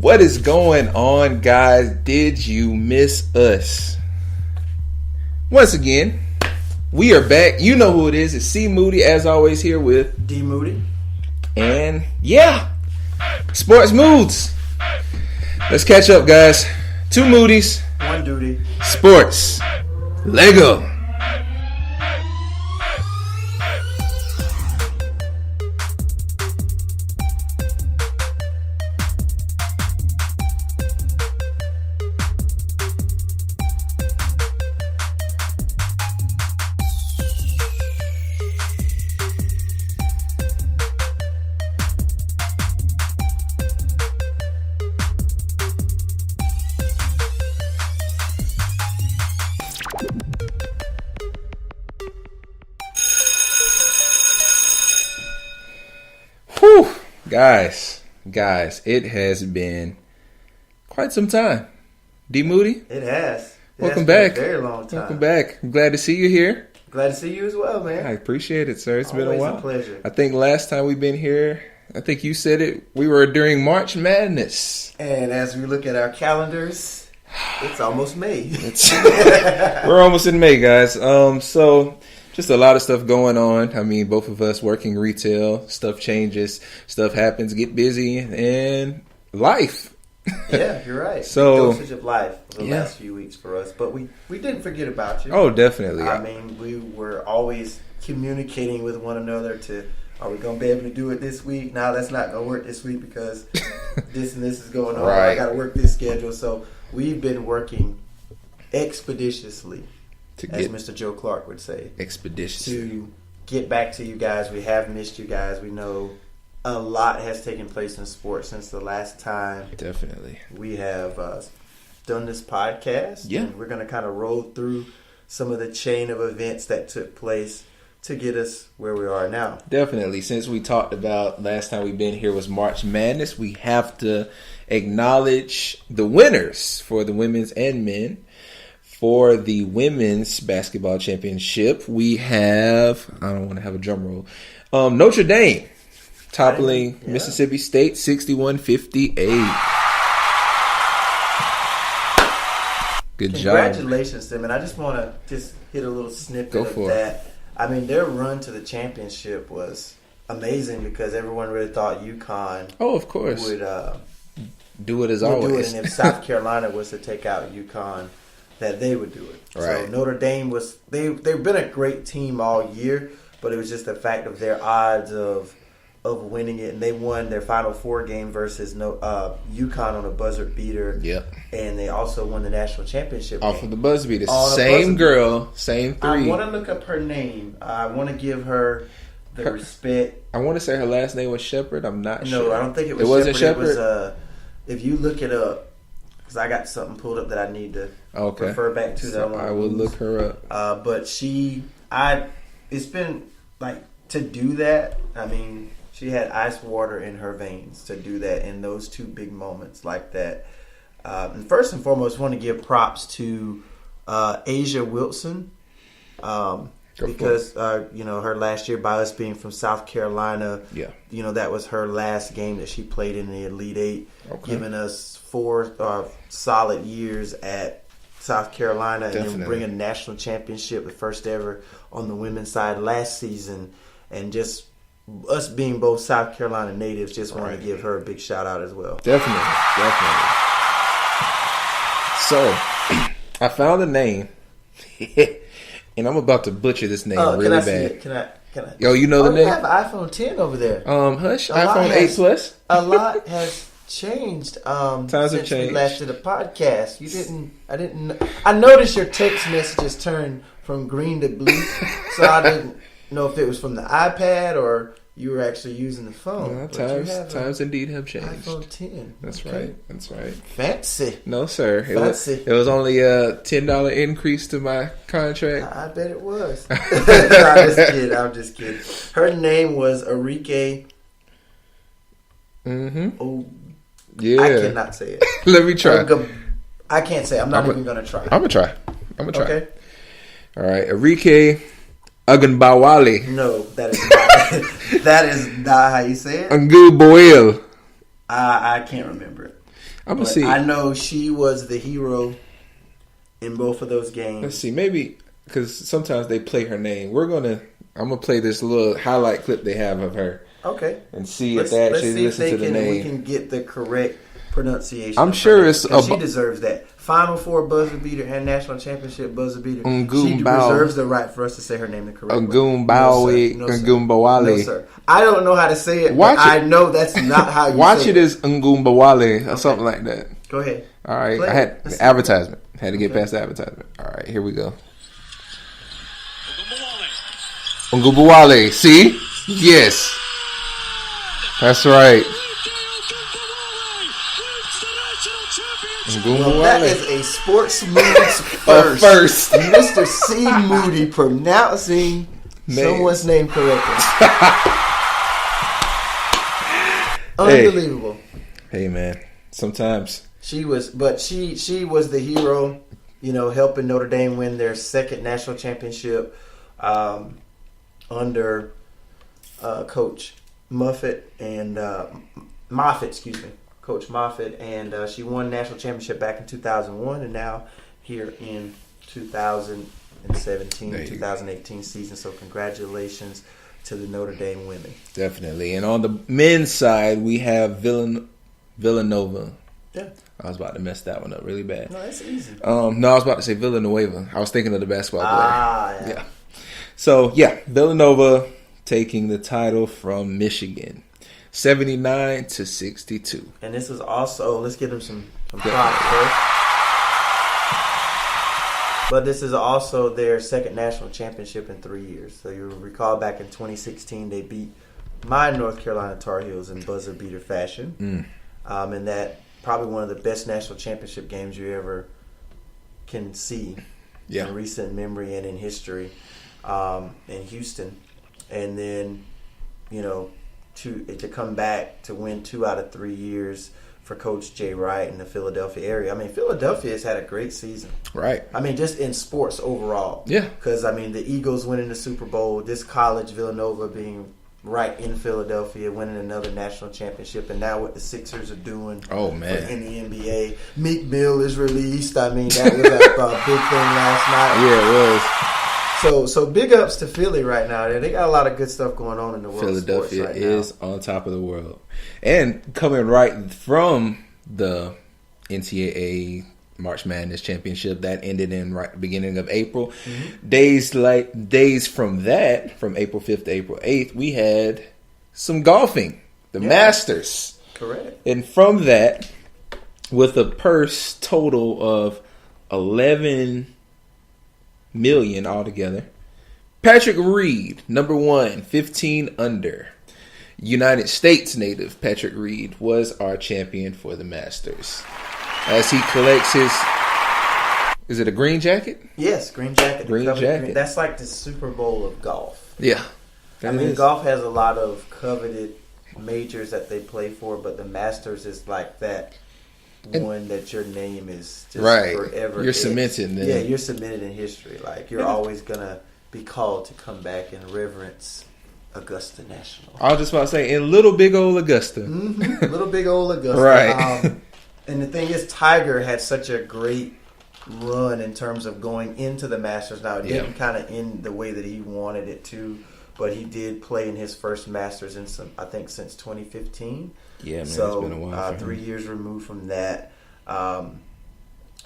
What is going on, guys? Did you miss us? Once again, we are back. You know who it is. It's C. Moody, as always, here with D. Moody. And yeah, Sports Moods. Let's catch up, guys. 2 Moodys. 1 duty. Sports. Lego. Whew. Guys, it has been quite some time. D. Moody? It has. Welcome back. Been a very long time. Welcome back. I'm glad to see you here. Glad to see you as well, man. I appreciate it, sir. It's been a while. A pleasure. I think last time we've been here, I think you said it, we were during March Madness. And as we look at our calendars, it's almost May. We're almost in May, guys. So just a lot of stuff going on. I mean, both of us working retail, stuff changes, stuff happens, get busy, and life. Yeah, you're right. So, the dosage of life for the last few weeks for us. But we didn't forget about you. Oh, definitely. I mean, we were always communicating with one another are we going to be able to do it this week? No, that's not going to work this week because this and this is going on. Right. I got to work this schedule. So we've been working expeditiously, as Mr. Joe Clark would say. Expeditiously. To get back to you guys. We have missed you guys. We know a lot has taken place in sports since the last time. Definitely. We have done this podcast. Yeah. And we're going to kind of roll through some of the chain of events that took place to get us where we are now. Definitely. Since we talked about last time we've been here was March Madness, we have to acknowledge the winners for the women's and men. For the women's basketball championship, we have, I don't want to have a drum roll, Notre Dame toppling Mississippi State 61-58. Good job. Congratulations to them. And I just want to just hit a little snippet of that. I mean, their run to the championship was amazing because everyone really thought UConn of course, would do it as always. Do it. And if South Carolina was to take out UConn, that they would do it. Right. So Notre Dame they've been a great team all year, but it was just the fact of their odds of winning it, and they won their Final Four game versus UConn on a buzzer beater. Yep. And they also won the national championship off game. of the buzzer beater. Same girl, same three. I want to look up her name. I want to give her the respect. I want to say her last name was Shepard. I'm not sure. No, I don't think it was. It wasn't Shepard. It was, if you look it up, because I got something pulled up that I need to refer back to. So I will look her up. But it's been like to do that. I mean, she had ice water in her veins to do that in those two big moments like that. And first and foremost, I want to give props to Asia Wilson because her last year, by us being from South Carolina, that was her last game that she played in the Elite Eight, giving us 4 solid years at South Carolina. Definitely. And then bring a national championship, the first ever on the women's side last season, and just us being both South Carolina natives, just want to give her a big shout out as well. Definitely. So, I found a name, and I'm about to butcher this name really bad. See it? Can I? Yo, you know the name? You have an iPhone 10 over there. Hush. iPhone 8 Plus. A lot has changed. Times have since changed. we last did a podcast. I noticed your text messages turned from green to blue, so I didn't know if it was from the iPad or you were actually using the phone. Times indeed have changed. iPhone 10. That's right. Fancy. No, sir. Fancy. It was only a $10 increase to my contract. I bet it was. I'm just kidding. Her name was Arike. Mm-hmm. Oh, yeah. I cannot say it. Let me try. I can't say it. I'm not even going to try. I'm going to try. Okay. All right. Arike Agunbawale. No, that is not. That is not how you say it. Anguboil. I can't remember it. I'm gonna see. I know she was the hero in both of those games. Let's see, maybe because sometimes they play her name. I'm gonna play this little highlight clip they have of her. Okay. And see if they actually listen to the name. We can get the correct pronunciation. I'm sure it's she deserves that. Final Four buzzer beater and national championship buzzer beater. She Ngumbao. reserves the right for us to say her name the correct way. Ngumbawale. No, sir. I don't know how to say it, but I know that's not how you watch say it. Watch it as Ngumbawale or something like that. Go ahead. All right. I had the advertisement. Had to get past the advertisement. All right, here we go. Ngumbawale. See? Yes. That's right. Well, that is a sports Moods first. Mr. C. Moody pronouncing someone's name correctly. Unbelievable. Hey man, sometimes she was the hero, helping Notre Dame win their second national championship under Coach Moffitt and Coach Moffitt, and she won national championship back in 2001, and now here in 2017, 2018 season. So congratulations to the Notre Dame women. Definitely. And on the men's side, we have Villanova. Yeah. I was about to mess that one up really bad. No, that's easy. No, I was about to say Villanueva. I was thinking of the basketball player. Yeah. So, Villanova taking the title from Michigan. 79-62. And this is also, let's give them some props first. But this is also their second national championship in 3 years. So you'll recall back in 2016, they beat my North Carolina Tar Heels in buzzer beater fashion. And that probably one of the best national championship games you ever can see in recent memory and in history in Houston. And then, to come back to win 2 out of 3 years for Coach Jay Wright in the Philadelphia area. I mean, Philadelphia has had a great season. Right. I mean, just in sports overall. Yeah. Because, the Eagles winning the Super Bowl, this college, Villanova, being right in Philadelphia, winning another national championship, and now what the Sixers are doing in the NBA. Meek Mill is released. That was a big thing last night. Yeah, it was. So big ups to Philly right now. They got a lot of good stuff going on in the world. Philadelphia of sports is on top of the world. And coming right from the NCAA March Madness Championship that ended in beginning of April. Mm-hmm. Days from that, from April 5th to April 8th, we had some golfing, the Masters. Correct. And from that, with a purse total of $11 million altogether, Patrick Reed, number 1, 15 under. United States native Patrick Reed was our champion for the Masters. As he collects his, is it a green jacket? Yes, green jacket. Green jacket. That's like the Super Bowl of golf. Yeah. Golf has a lot of coveted majors that they play for, but the Masters is like that one that your name is just forever. You're cemented. Yeah, you're cemented in history. Like, you're always going to be called to come back and reverence Augusta National. I was just about to say, in little big old Augusta. Mm-hmm. Little big old Augusta. Right. And the thing is, Tiger had such a great run in terms of going into the Masters. Now, it didn't kind of end the way that he wanted it to, but he did play in his first Masters since 2015. Yeah, man, so, it's been a while. 3 years removed from that. And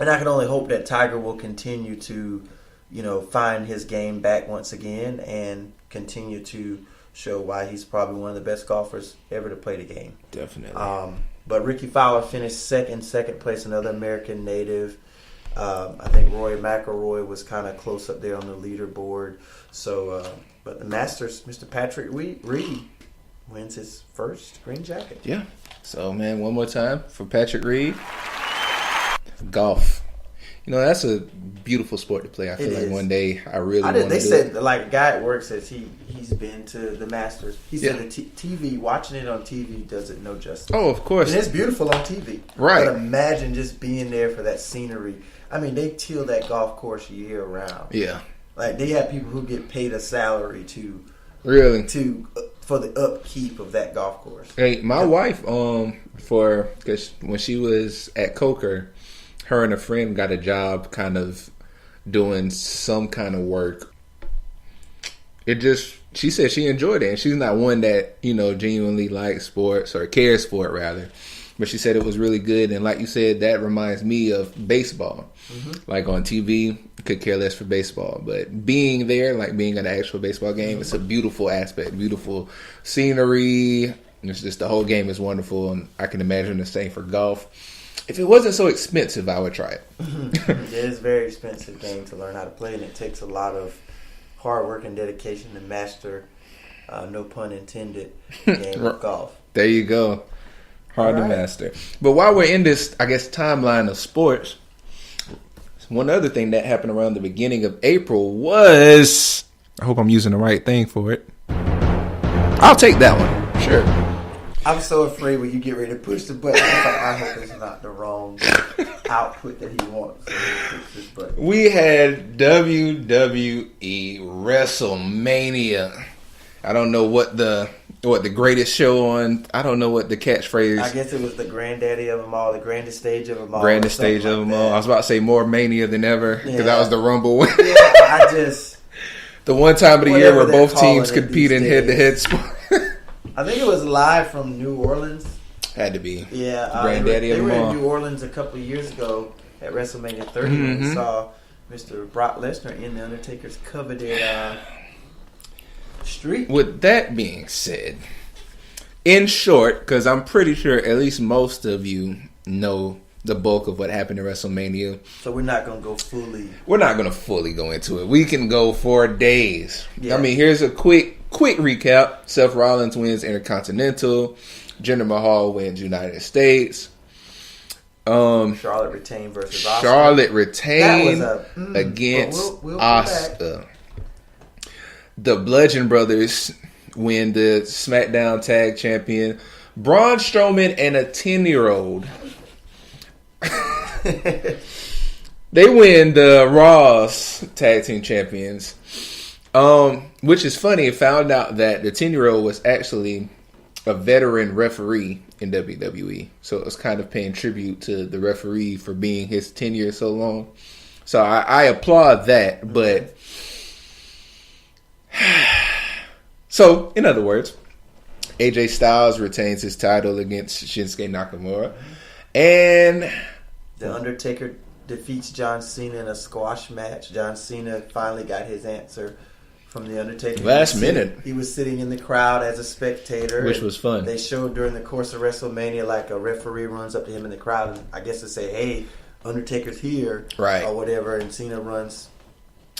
I can only hope that Tiger will continue to, find his game back once again and continue to show why he's probably one of the best golfers ever to play the game. Definitely. But Ricky Fowler finished second place, another American native. I think Rory McIlroy was kind of close up there on the leaderboard. So, but the Masters, Mr. Patrick Reed wins his first green jacket. Yeah. So, man, one more time for Patrick Reed. Golf. That's a beautiful sport to play. I feel like one day I really want to do it. They said, like, a guy at work says he's been to the Masters. He said the TV, watching it on TV does it no justice. Oh, of course. And it's beautiful on TV. Right. But imagine just being there for that scenery. They till that golf course year round. Yeah. Like, they have people who get paid a salary for the upkeep of that golf course. Hey, my wife because when she was at Coker, her and a friend got a job kind of doing some kind of work. She said she enjoyed it, and she's not one that, genuinely likes sports or cares for it rather. But she said it was really good, and like you said, that reminds me of baseball. Mm-hmm. Like on TV, could care less for baseball, but being there, like being at an actual baseball game, it's a beautiful aspect, beautiful scenery. It's just the whole game is wonderful, and I can imagine the same for golf. If it wasn't so expensive, I would try it. It is a very expensive game to learn how to play, and it takes a lot of hard work and dedication to master, no pun intended, game of golf. There you go. Hard to master. But while we're in this, I guess, timeline of sports, one other thing that happened around the beginning of April was, I hope I'm using the right thing for it. I'll take that one. Sure. I'm so afraid when you get ready to push the button, I hope it's not the wrong output that he wants. So he push this button. We had WWE WrestleMania. I don't know what the greatest show on. I don't know what the catchphrase. I guess it was the granddaddy of them all, the grandest stage of them all. Grandest stage of them all. I was about to say more mania than ever because that was the Rumble win. Yeah, the one time of the year where both teams compete in head-to-head sport. I think it was live from New Orleans. Had to be. Yeah, granddaddy of them all. They were in New Orleans a couple of years ago at WrestleMania 30 when we saw Mr. Brock Lesnar in the Undertaker's coveted streak. With that being said, in short, because I'm pretty sure at least most of you know the bulk of what happened at WrestleMania. So we're not going to go fully. We're not going to fully go into it. We can go for days. Yeah. I mean, here's a quick recap. Seth Rollins wins Intercontinental. Jinder Mahal wins United States. Charlotte retained versus Asuka. Charlotte retained against we'll Asuka. The Bludgeon Brothers win the SmackDown Tag Champion. Braun Strowman and a 10-year-old. They win the Raw's Tag Team Champions. Which is funny. I found out that the 10-year-old was actually a veteran referee in WWE. So it was kind of paying tribute to the referee for being his tenure so long. So I applaud that. But so, in other words, AJ Styles retains his title against Shinsuke Nakamura. And The Undertaker defeats John Cena in a squash match. John Cena finally got his answer from The Undertaker. Last minute. He was sitting in the crowd as a spectator. Which was fun. They showed during the course of WrestleMania, like a referee runs up to him in the crowd, and I guess to say, hey, Undertaker's here. Right. Or whatever, and Cena runs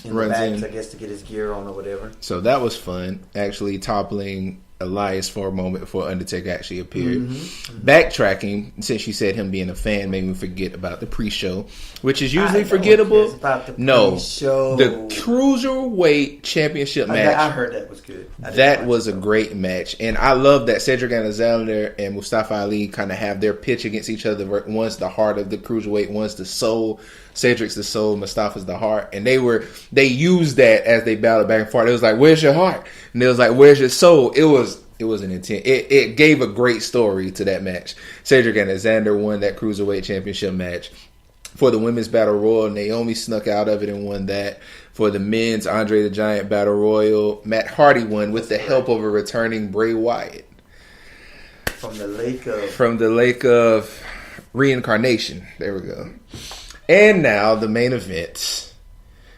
the back, I guess, to get his gear on or whatever. So that was fun. Actually toppling Elias for a moment before Undertaker actually appeared. Backtracking, since you said him being a fan made me forget about the pre-show, which is usually forgettable. Pre-show. The Cruiserweight Championship match. I heard that was good. That was a great match. And I love that Cedric Alexander and Mustafa Ali kind of have their pitch against each other. One's the heart of the Cruiserweight, one's the soul. Cedric's the soul, Mustafa's the heart. And they used that as they battled back and forth. It was like, where's your heart? And it was like, where's your soul? It was an intent. It gave a great story to that match. Cedric Alexander won that Cruiserweight Championship match. For the Women's Battle Royal, Naomi snuck out of it and won that. For the Men's Andre the Giant Battle Royal, Matt Hardy won with the help of a returning Bray Wyatt. From the lake of reincarnation. There we go. And now the main event.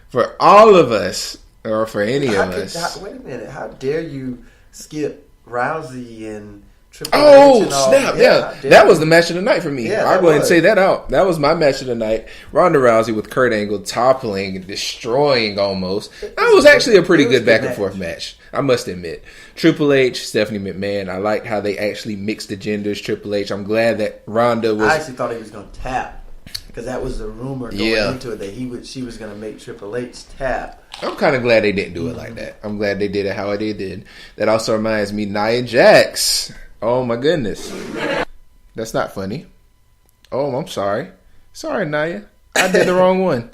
For all of us, or for any of us. Wait a minute. How dare you skip Rousey and Triple H? Oh, snap. Yeah. That was the match of the night for me. Yeah, I'll go ahead and say that out. That was my match of the night. Ronda Rousey with Kurt Angle toppling and destroying almost. That was actually a pretty good back and forth match. I must admit. Triple H, Stephanie McMahon. I liked how they actually mixed the genders. Triple H. I'm glad that Ronda was. I actually thought he was going to tap. Because that was the rumor going into it that she was going to make Triple H tap. I'm kind of glad they didn't do it like that. I'm glad they did it how they did. That also reminds me, Nia Jax. Oh my goodness. That's not funny. Oh, I'm sorry. Sorry, Nia. I did the wrong one.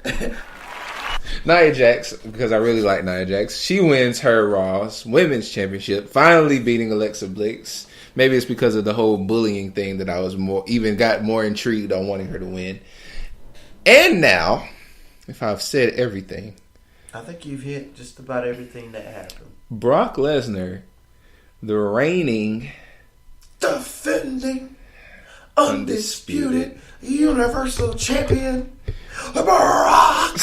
Nia Jax, because I really like Nia Jax. She wins her Raw's Women's Championship, finally beating Alexa Bliss. Maybe it's because of the whole bullying thing that I was got more intrigued on wanting her to win. And now, if I've said everything, I think you've hit just about everything that happened. Brock Lesnar, the reigning, defending, undisputed Universal Champion, Brock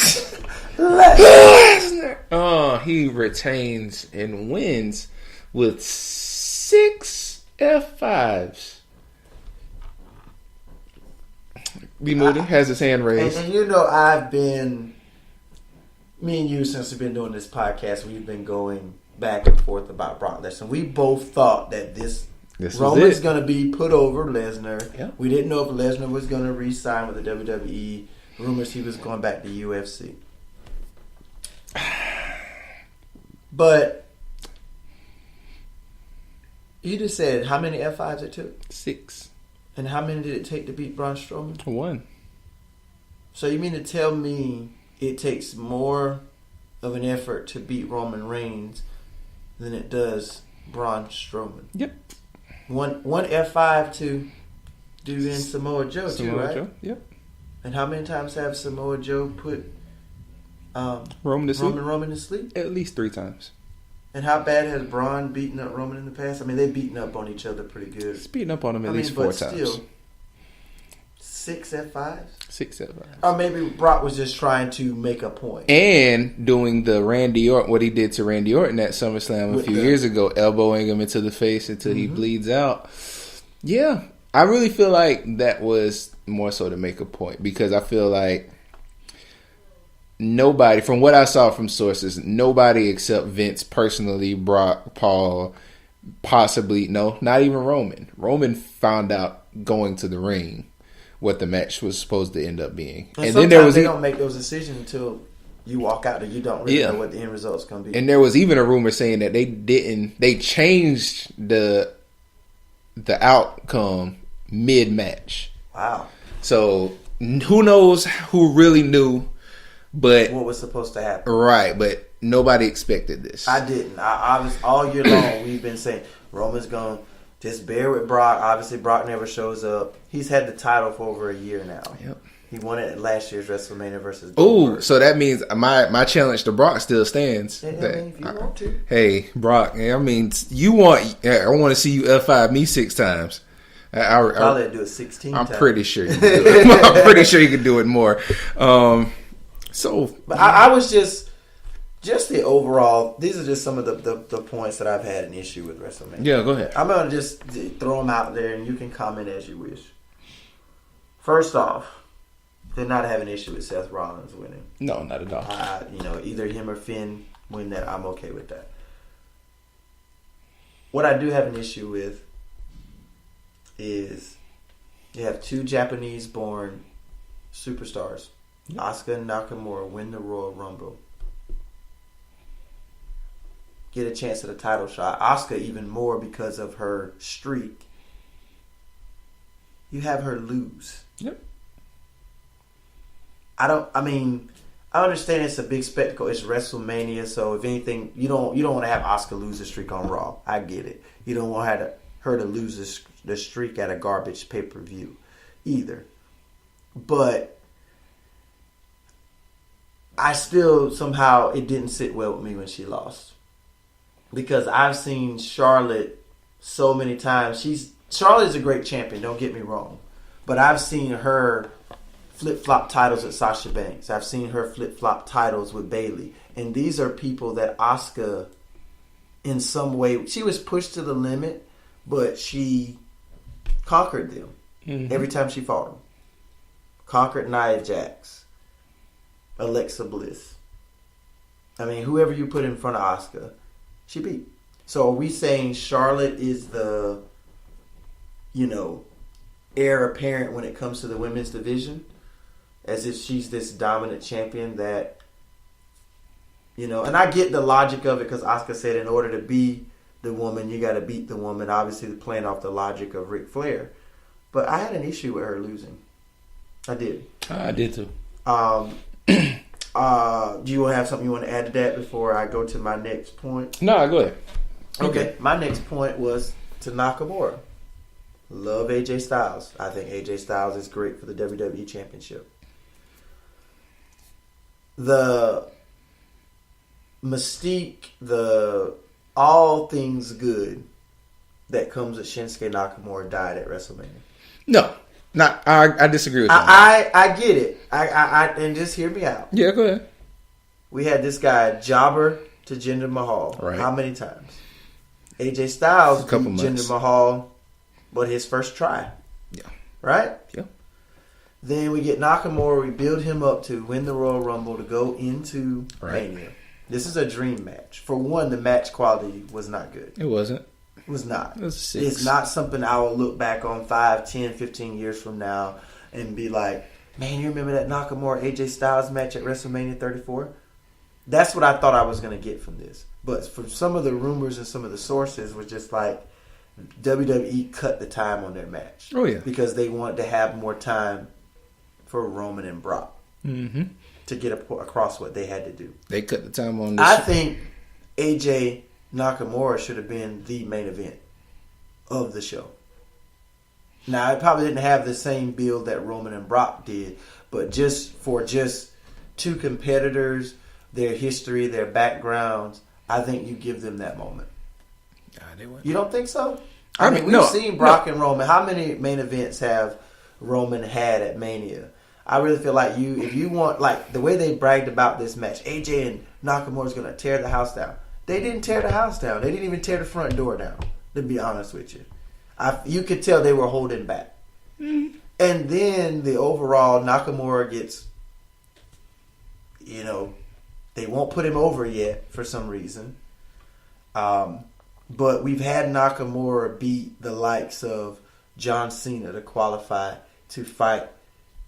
Lesnar. Oh, he retains and wins with 6 F5s. B. Moody has his hand raised. And me and you, since we've been doing this podcast, we've been going back and forth about Brock Lesnar. We both thought that this Roman's going to be put over Lesnar. Yeah. We didn't know if Lesnar was going to re-sign with the WWE. Rumors he was going back to UFC. But you just said how many F5s it took? 6. And how many did it take to beat Braun Strowman? 1. So you mean to tell me it takes more of an effort to beat Roman Reigns than it does Braun Strowman? Yep. One F5 to do in Samoa Joe too, right? Joe. Yep. And how many times have Samoa Joe put Roman to sleep? At least 3 times. And how bad has Braun beaten up Roman in the past? I mean, they've beaten up on each other pretty good. He's beaten up on him at least 4 times. Still, 6 F5s? 6 F5s. Or maybe Brock was just trying to make a point. And doing the Randy Orton, what he did to Randy Orton at SummerSlam a few years ago, elbowing him into the face until he bleeds out. Yeah, I really feel like that was more so to make a point, because I feel like nobody, from what I saw from sources, nobody except Vince personally, Brock, Paul, possibly, no, not even Roman. Roman found out going to the ring what the match was supposed to end up being. And then there was they don't make those decisions until you walk out, and you don't really know what the end result's going to be. And there was even a rumor saying that they changed the outcome mid-match. Wow. So who knows who really knew, but what was supposed to happen. Right, but nobody expected this. I didn't. I was all year long we've been saying Roman's going to just bear with Brock. Obviously, Brock never shows up. He's had the title for over a year now. Yep. He won it at last year's WrestleMania versus Goldberg. Oh, so that means my challenge to Brock still stands. Yeah, I mean, if you want to. Hey, Brock, I mean, I want to see you F5 me 6 times. Probably do it 16 times. I'm pretty sure you can do it. I'm pretty sure you can do it more. But I was just the overall. These are just some of the points that I've had an issue with WrestleMania. Yeah, go ahead. I'm gonna just throw them out there, and you can comment as you wish. First off, did not have an issue with Seth Rollins winning. No, not at all. Either him or Finn win that. I'm okay with that. What I do have an issue with is you have 2 Japanese-born superstars. Asuka and Nakamura win the Royal Rumble. Get a chance at a title shot. Asuka even more because of her streak. You have her lose. Yep. I understand it's a big spectacle. It's WrestleMania, so if anything, you don't want to have Asuka lose the streak on Raw. I get it. You don't want her to lose the streak at a garbage pay-per-view either. But I still, somehow, it didn't sit well with me when she lost. Because I've seen Charlotte so many times. Charlotte is a great champion, don't get me wrong. But I've seen her flip-flop titles with Sasha Banks. I've seen her flip-flop titles with Bayley. And these are people that Asuka, in some way, she was pushed to the limit, but she conquered them every time she fought them. Conquered Nia Jax, Alexa Bliss. I mean, whoever you put in front of Asuka, she beat. So are we saying Charlotte is the, heir apparent when it comes to the women's division? As if she's this dominant champion that, and I get the logic of it because Asuka said in order to be the woman, you got to beat the woman. Obviously, playing off the logic of Ric Flair. But I had an issue with her losing. I did. I did too. Do you want to have something you want to add to that before I go to my next point? No, go ahead. Okay. My next point was to Nakamura. Love AJ Styles. I think AJ Styles is great for the WWE Championship. The mystique, the all things good that comes with Shinsuke Nakamura died at WrestleMania. No, not. I disagree with that. I get it. I and just hear me out. Yeah, go ahead. We had this guy jobber to Jinder Mahal. Right. How many times? AJ Styles beat months. Jinder Mahal, but his first try. Yeah. Right? Yeah. Then we get Nakamura. We build him up to win the Royal Rumble to go into Right. Mania. This is a dream match. For one, the match quality was not good. It wasn't. It was not. It was 6. It's not something I will look back on 5, 10, 15 years from now and be like, man, you remember that Nakamura AJ Styles match at WrestleMania 34? That's what I thought I was going to get from this. But from some of the rumors and some of the sources was just like WWE cut the time on their match. Oh, yeah. Because they wanted to have more time for Roman and Brock to get across what they had to do. They cut the time on this. I think AJ Nakamura should have been the main event of the show. Now, it probably didn't have the same build that Roman and Brock did, but just for two competitors, their history, their backgrounds, I think you give them that moment. You don't think so? I mean, we've seen Brock and Roman. How many main events have Roman had at Mania? I really feel like if you want, like, the way they bragged about this match, AJ and Nakamura's going to tear the house down. They didn't tear the house down. They didn't even tear the front door down, to be honest with you. You could tell they were holding back. And then the overall, Nakamura gets, they won't put him over yet for some reason. But we've had Nakamura beat the likes of John Cena to qualify to fight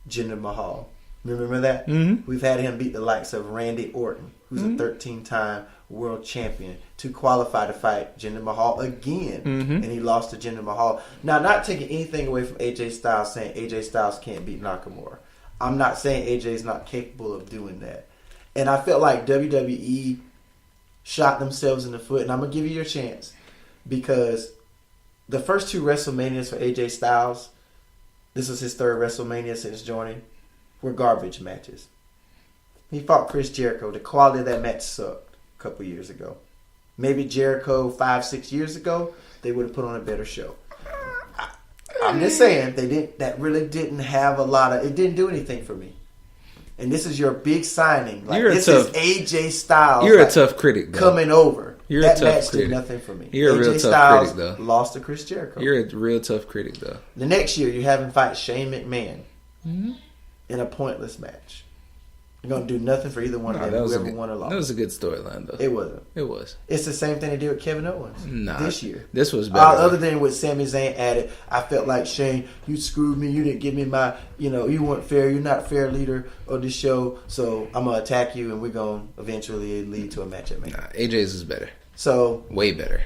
Jinder Mahal. Remember that? Mm-hmm. We've had him beat the likes of Randy Orton, who's a 13-time world champion, to qualify to fight Jinder Mahal again. And he lost to Jinder Mahal. Now, not taking anything away from AJ Styles, saying AJ Styles can't beat Nakamura. I'm not saying AJ is not capable of doing that. And I felt like WWE shot themselves in the foot. And I'm going to give you your chance. Because the first 2 WrestleManias for AJ Styles, this was his 3rd WrestleMania since joining, were garbage matches. He fought Chris Jericho. The quality of that match sucked a couple years ago. Maybe Jericho 5-6 years ago, they would have put on a better show. I'm just saying, that really didn't have a lot of, it didn't do anything for me. And this is your big signing. Like, this is AJ Styles. You're a tough critic, though. Coming over. You're that a tough match critic. did nothing for me. You're a real AJ tough Styles critic, though. Lost to Chris Jericho. You're a real tough critic, though. The next year, you have him fight Shane McMahon in a pointless match. You're going to do nothing for either one of them, whoever won or lost. That was a good storyline, though. It wasn't. It was. It's the same thing they did with Kevin Owens this year. This was better. Other than with Sami Zayn added, I felt like, Shane, you screwed me. You didn't give me my, you weren't fair. You're not a fair leader of this show. So I'm going to attack you, and we're going to eventually lead to a match at Mania. AJ's is better. So way better.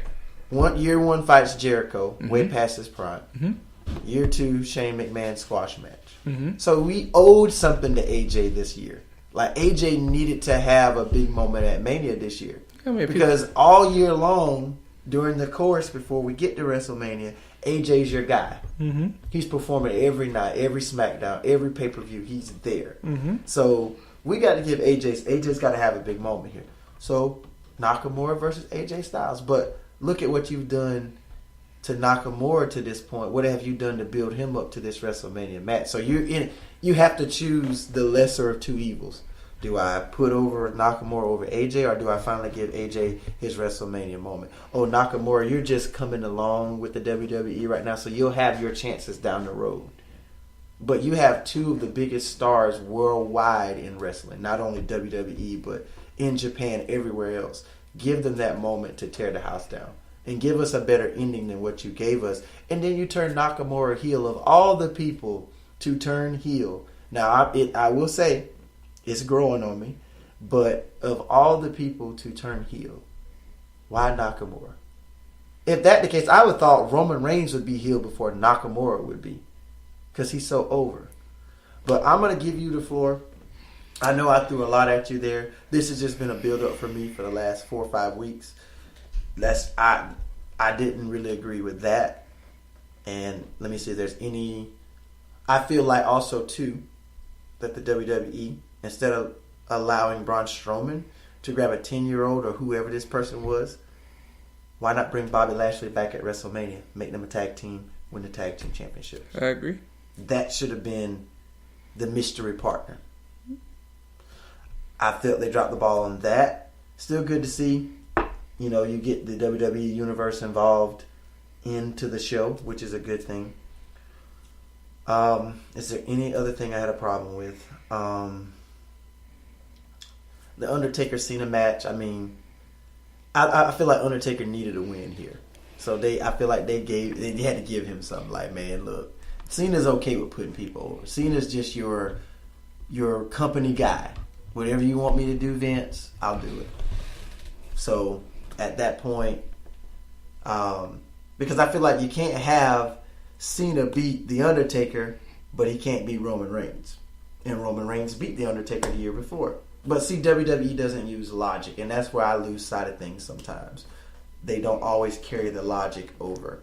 Year 1 fights Jericho, way past his prime. Year 2, Shane McMahon squash match. So we owed something to AJ this year. Like, AJ needed to have a big moment at Mania this year. Because all year long, during the course before we get to WrestleMania, AJ's your guy. He's performing every night, every SmackDown, every pay-per-view. He's there. So we got to give AJ's got to have a big moment here. So Nakamura versus AJ Styles. But look at what you've done to Nakamura to this point. What have you done to build him up to this WrestleMania match? So you have to choose the lesser of 2 evils. Do I put over Nakamura over AJ, or do I finally give AJ his WrestleMania moment? Oh, Nakamura, you're just coming along with the WWE right now, so you'll have your chances down the road. But you have 2 of the biggest stars worldwide in wrestling, not only WWE, but in Japan, everywhere else. Give them that moment to tear the house down. And give us a better ending than what you gave us. And then you turn Nakamura heel, of all the people to turn heel. Now, I will say, it's growing on me, but of all the people to turn heel, why Nakamura? If that's the case, I would have thought Roman Reigns would be heel before Nakamura would be, because he's so over. But I'm going to give you the floor. I know I threw a lot at you there. This has just been a build-up for me for the last 4 or 5 weeks. I didn't really agree with that. And let me see if there's any. I feel like also too that the WWE, instead of allowing Braun Strowman to grab a 10-year-old or whoever this person was, why not bring Bobby Lashley back at WrestleMania, make them a tag team, win the tag team championships? I agree. That should have been the mystery partner. I felt they dropped the ball on that. Still good to see. You know, you get the WWE Universe involved into the show, which is a good thing. Is there any other thing I had a problem with? The Undertaker Cena match. I mean, I feel like Undertaker needed a win here, so I feel like they had to give him something. Like, man, look, Cena's okay with putting people over. Cena's just your company guy. Whatever you want me to do, Vince, I'll do it. So at that point, because I feel like you can't have Cena beat The Undertaker, but he can't beat Roman Reigns. And Roman Reigns beat The Undertaker the year before. But see, WWE doesn't use logic, and that's where I lose sight of things sometimes. They don't always carry the logic over.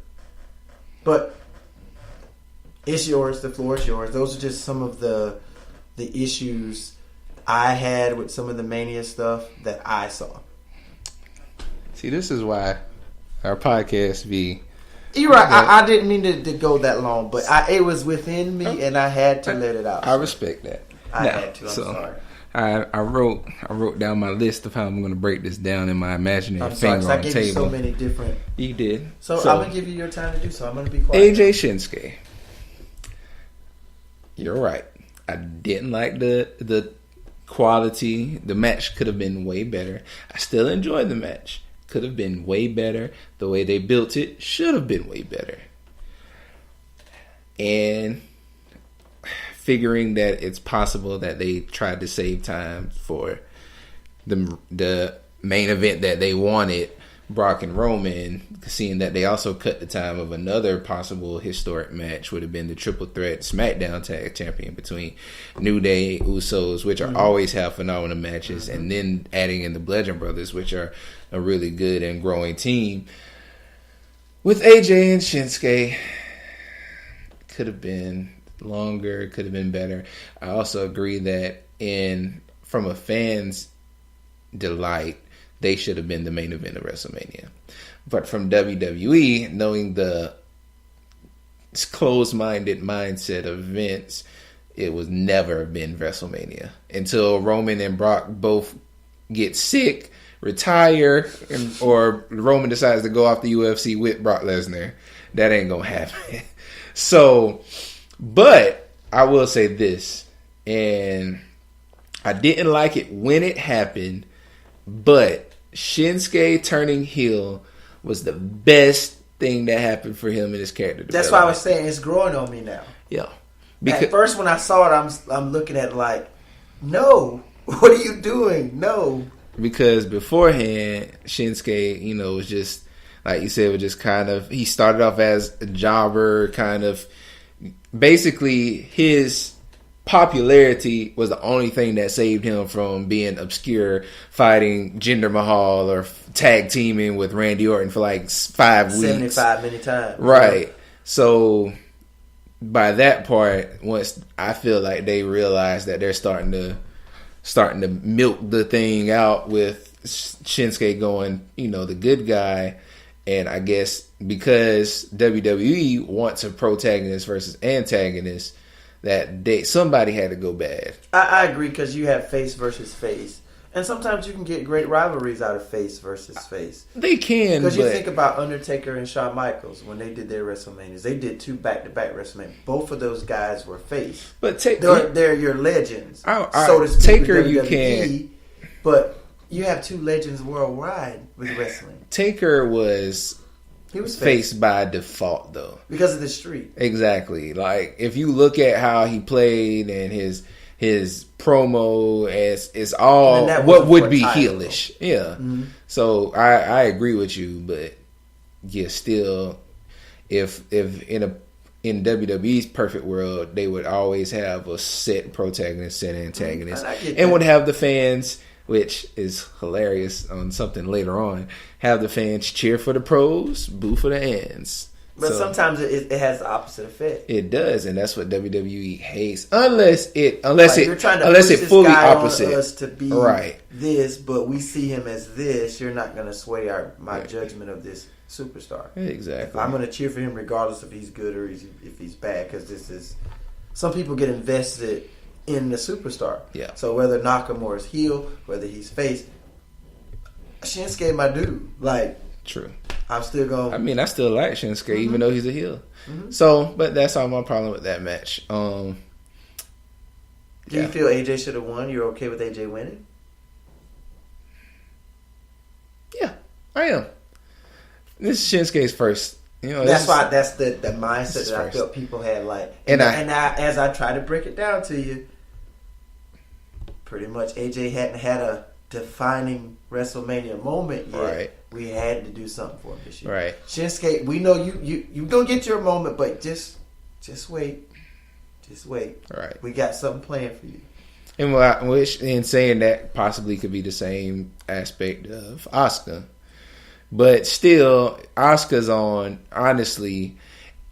But it's yours. The floor is yours. Those are just some of the issues I had with some of the Mania stuff that I saw. See, this is why our podcast be... You're right. I didn't mean to go that long, but it was within me, and I had to let it out. I respect that. I had to. I'm sorry. I wrote down my list of how I'm going to break this down in my imaginary finger on the table. I gave you so many different... You did. So I'm going to give you your time to do so. I'm going to be quiet. AJ Shinsuke. You're right. I didn't like the quality. The match could have been way better. I still enjoyed the match. Could have been way better. The way they built it should have been way better. And figuring that it's possible that they tried to save time for the main event that they wanted, Brock and Roman, seeing that they also cut the time of another possible historic match, would have been the triple threat SmackDown Tag Champion between New Day, Usos, which are always have phenomenal matches, and then adding in the Bludgeon Brothers, which are a really good and growing team. With AJ and Shinsuke, could have been longer, could have been better. I also agree that from a fan's delight, they should have been the main event of WrestleMania. But from WWE, knowing the closed-minded mindset of Vince, it was never been WrestleMania until Roman and Brock both get sick, retire, or Roman decides to go off the UFC with Brock Lesnar. That ain't gonna happen. So, but I will say this, and I didn't like it when it happened, but Shinsuke turning heel was the best thing that happened for him in his character development. That's why I was saying it's growing on me now. Yeah. At first when I saw it, I'm looking at it like, no, what are you doing? No. Because beforehand, Shinsuke, was just, like you said, was just kind of, he started off as a jobber, kind of, basically his popularity was the only thing that saved him from being obscure, fighting Jinder Mahal or tag teaming with Randy Orton for like 5 weeks. 75 many times. Right. So by that part, once I feel like they realized that they're starting to milk the thing out with Shinsuke going, the good guy. And I guess because WWE wants a protagonist versus antagonist, that somebody had to go bad. I agree, because you have face versus face. And sometimes you can get great rivalries out of face versus face. They can, because you think about Undertaker and Shawn Michaels when they did their WrestleManias. They did 2 back-to-back WrestleManias. Both of those guys were face. But they're your legends. So to speak, Taker, you can. But you have 2 legends worldwide with wrestling. Taker was... He was faced by default, though, because of the street. Exactly. Like, if you look at how he played and his promo, it's all what would be heelish. Yeah. Mm-hmm. So I agree with you, but yeah, still, if in WWE's perfect world, they would always have a set protagonist, set antagonist, and would have the fans which is hilarious on something later on. Have the fans cheer for the pros, boo for the ends. But sometimes it has the opposite effect. It does, and that's what WWE hates. Unless it fully opposite us to be right. this, but we see him as this. You're not going to sway my judgment of this superstar. Exactly. I'm going to cheer for him regardless if he's good or if he's bad, because this is some people get invested in the superstar. Yeah. So whether Nakamura's heel, whether he's face, Shinsuke my dude. Like, true. I'm still going. I mean, I still like Shinsuke, even though he's a heel. Mm-hmm. So, but that's all my problem with that match. Do you feel AJ should have won? You're okay with AJ winning? Yeah, I am. This is Shinsuke's first. That's why that's the mindset that I felt people had. Like, and as I try to break it down to you, pretty much AJ hadn't had a defining WrestleMania moment yet. Right. We had to do something for him this year. Right. Shinsuke, we know you gonna get your moment, but just wait. Just wait. Right. We got something planned for you. And in saying that, possibly could be the same aspect of Asuka. But still, Asuka's on, honestly,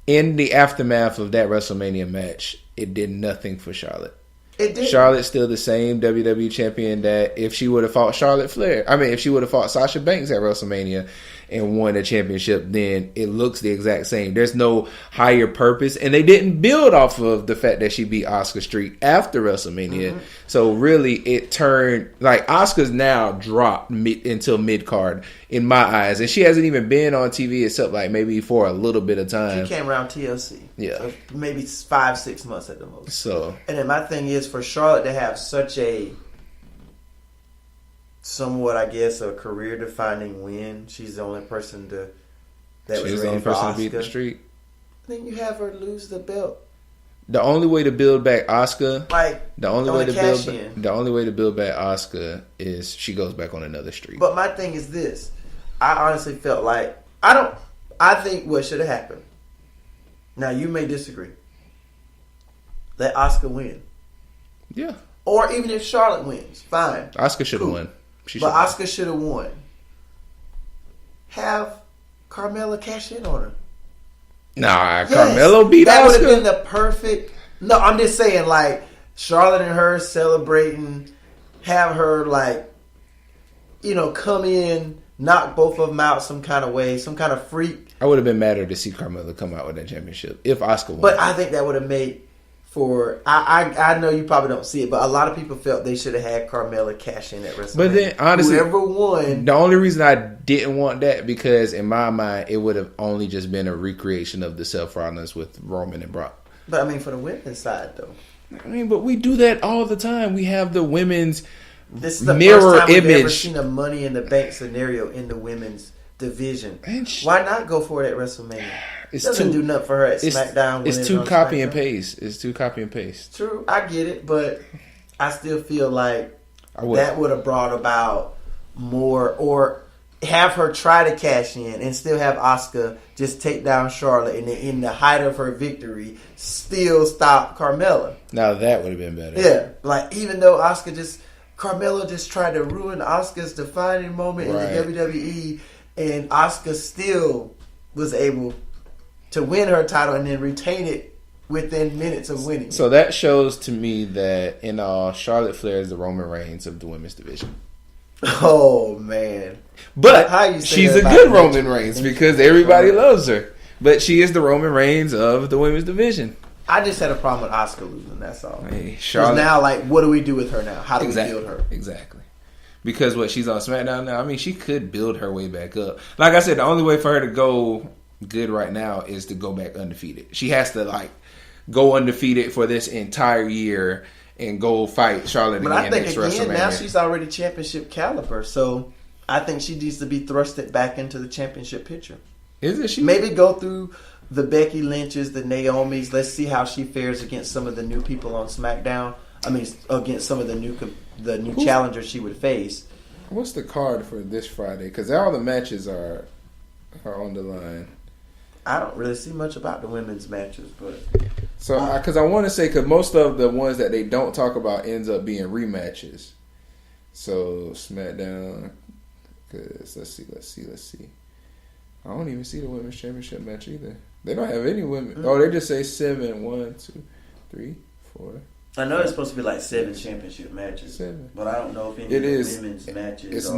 in the aftermath of that WrestleMania match, it did nothing for Charlotte. It did. Charlotte's still the same WWE champion that if she would have fought if she would have fought Sasha Banks at WrestleMania and won a championship, then it looks the exact same. There's no higher purpose, and they didn't build off of the fact that she beat Asuka Street after WrestleMania. Mm-hmm. So really, it turned like Asuka's now dropped until mid card in my eyes, and she hasn't even been on TV except like maybe for a little bit of time. She came around TLC, so maybe 5-6 months at the most. So, and then my thing is for Charlotte to have such a somewhat, I guess, a career-defining win. She's the only person to beat the streak. Then you have her lose the belt. The only way to build back Asuka, the only way to build back Asuka is she goes back on another streak. But my thing is this: I honestly felt like I think what should have happened. Now you may disagree. Let Asuka win. Yeah. Or even if Charlotte wins, fine. Asuka should have won. But Asuka should have won. Have Carmella cash in on her. Nah, Carmella beat Asuka. That would have been the perfect. No, I'm just saying, like, Charlotte and her celebrating, have her, like, come in, knock both of them out some kind of way, some kind of freak. I would have been madder to see Carmella come out with that championship if Asuka won. But I think that would have made I know you probably don't see it, but a lot of people felt they should have had Carmella cash in at WrestleMania. But then, honestly, whoever won. The only reason I didn't want that because in my mind it would have only just been a recreation of the Seth Rollins with Roman and Brock. But I mean, for the women's side, though. I mean, but we do that all the time. We have the women's this is the mirror first time image. We've ever seen a Money in the Bank scenario in the women's division. Why not go for it at WrestleMania? It doesn't do nothing for her at SmackDown. It's too copy and paste. It's too copy and paste. True, I get it, but I still feel like that would have brought about more, or have her try to cash in and still have Asuka just take down Charlotte and in the height of her victory still stop Carmella. Now that would have been better. Yeah, like even though Carmella just tried to ruin Asuka's defining moment in the WWE, and Asuka still was able to win her title and then retain it within minutes of winning. So that shows to me that in all, Charlotte Flair is the Roman Reigns of the women's division. Oh man! But she's a good Roman Reigns because everybody loves her. But she is the Roman Reigns of the women's division. I just had a problem with Asuka losing. That's all. Hey, Charlotte. Now, like, what do we do with her now? How do we build her? Exactly. Because she's on SmackDown now. I mean, she could build her way back up. Like I said, the only way for her to go good right now is to go back undefeated. She has to go undefeated for this entire year and go fight Charlotte again. But I think next again WrestleMania. Now she's already championship caliber, so I think she needs to be thrusted back into the championship picture. Isn't she? Maybe go through the Becky Lynch's, the Naomi's. Let's see how she fares against some of the new people on SmackDown. I mean, against some of the new challengers she would face. What's the card for this Friday? Because all the matches are on the line. I don't really see much about the women's matches, but because I want to say because most of the ones that they don't talk about ends up being rematches. So SmackDown, because let's see. I don't even see the women's championship match either. They don't have any women. Mm-hmm. Oh, they just say 7. 1, 2, 3, 4. I know it's supposed to be like 7 championship matches. 7. But I don't know if any of the women's matches it's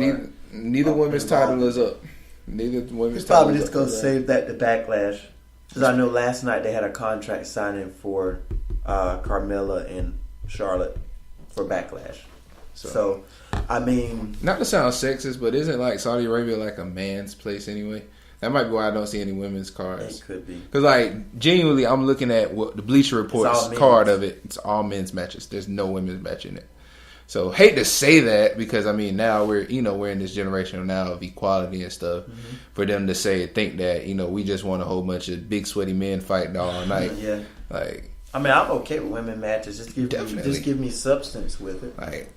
neither women's title is up. Neither women's it's title probably just going to save that to Backlash. Because I know last night they had a contract signing for Carmella and Charlotte for Backlash. So, I mean... Not to sound sexist, but isn't like Saudi Arabia like a man's place anyway? That might be why I don't see any women's cards. It could be. Because, like, genuinely, I'm looking at what the Bleacher Report's card of it. It's all men's matches. There's no women's match in it. So, hate to say that because, I mean, now we're in this generation now of equality and stuff. Mm-hmm. For them to think that, we just want a whole bunch of big, sweaty men fighting all night. Yeah. Like... I mean, I'm okay with women matches. Just give me substance with it. Like...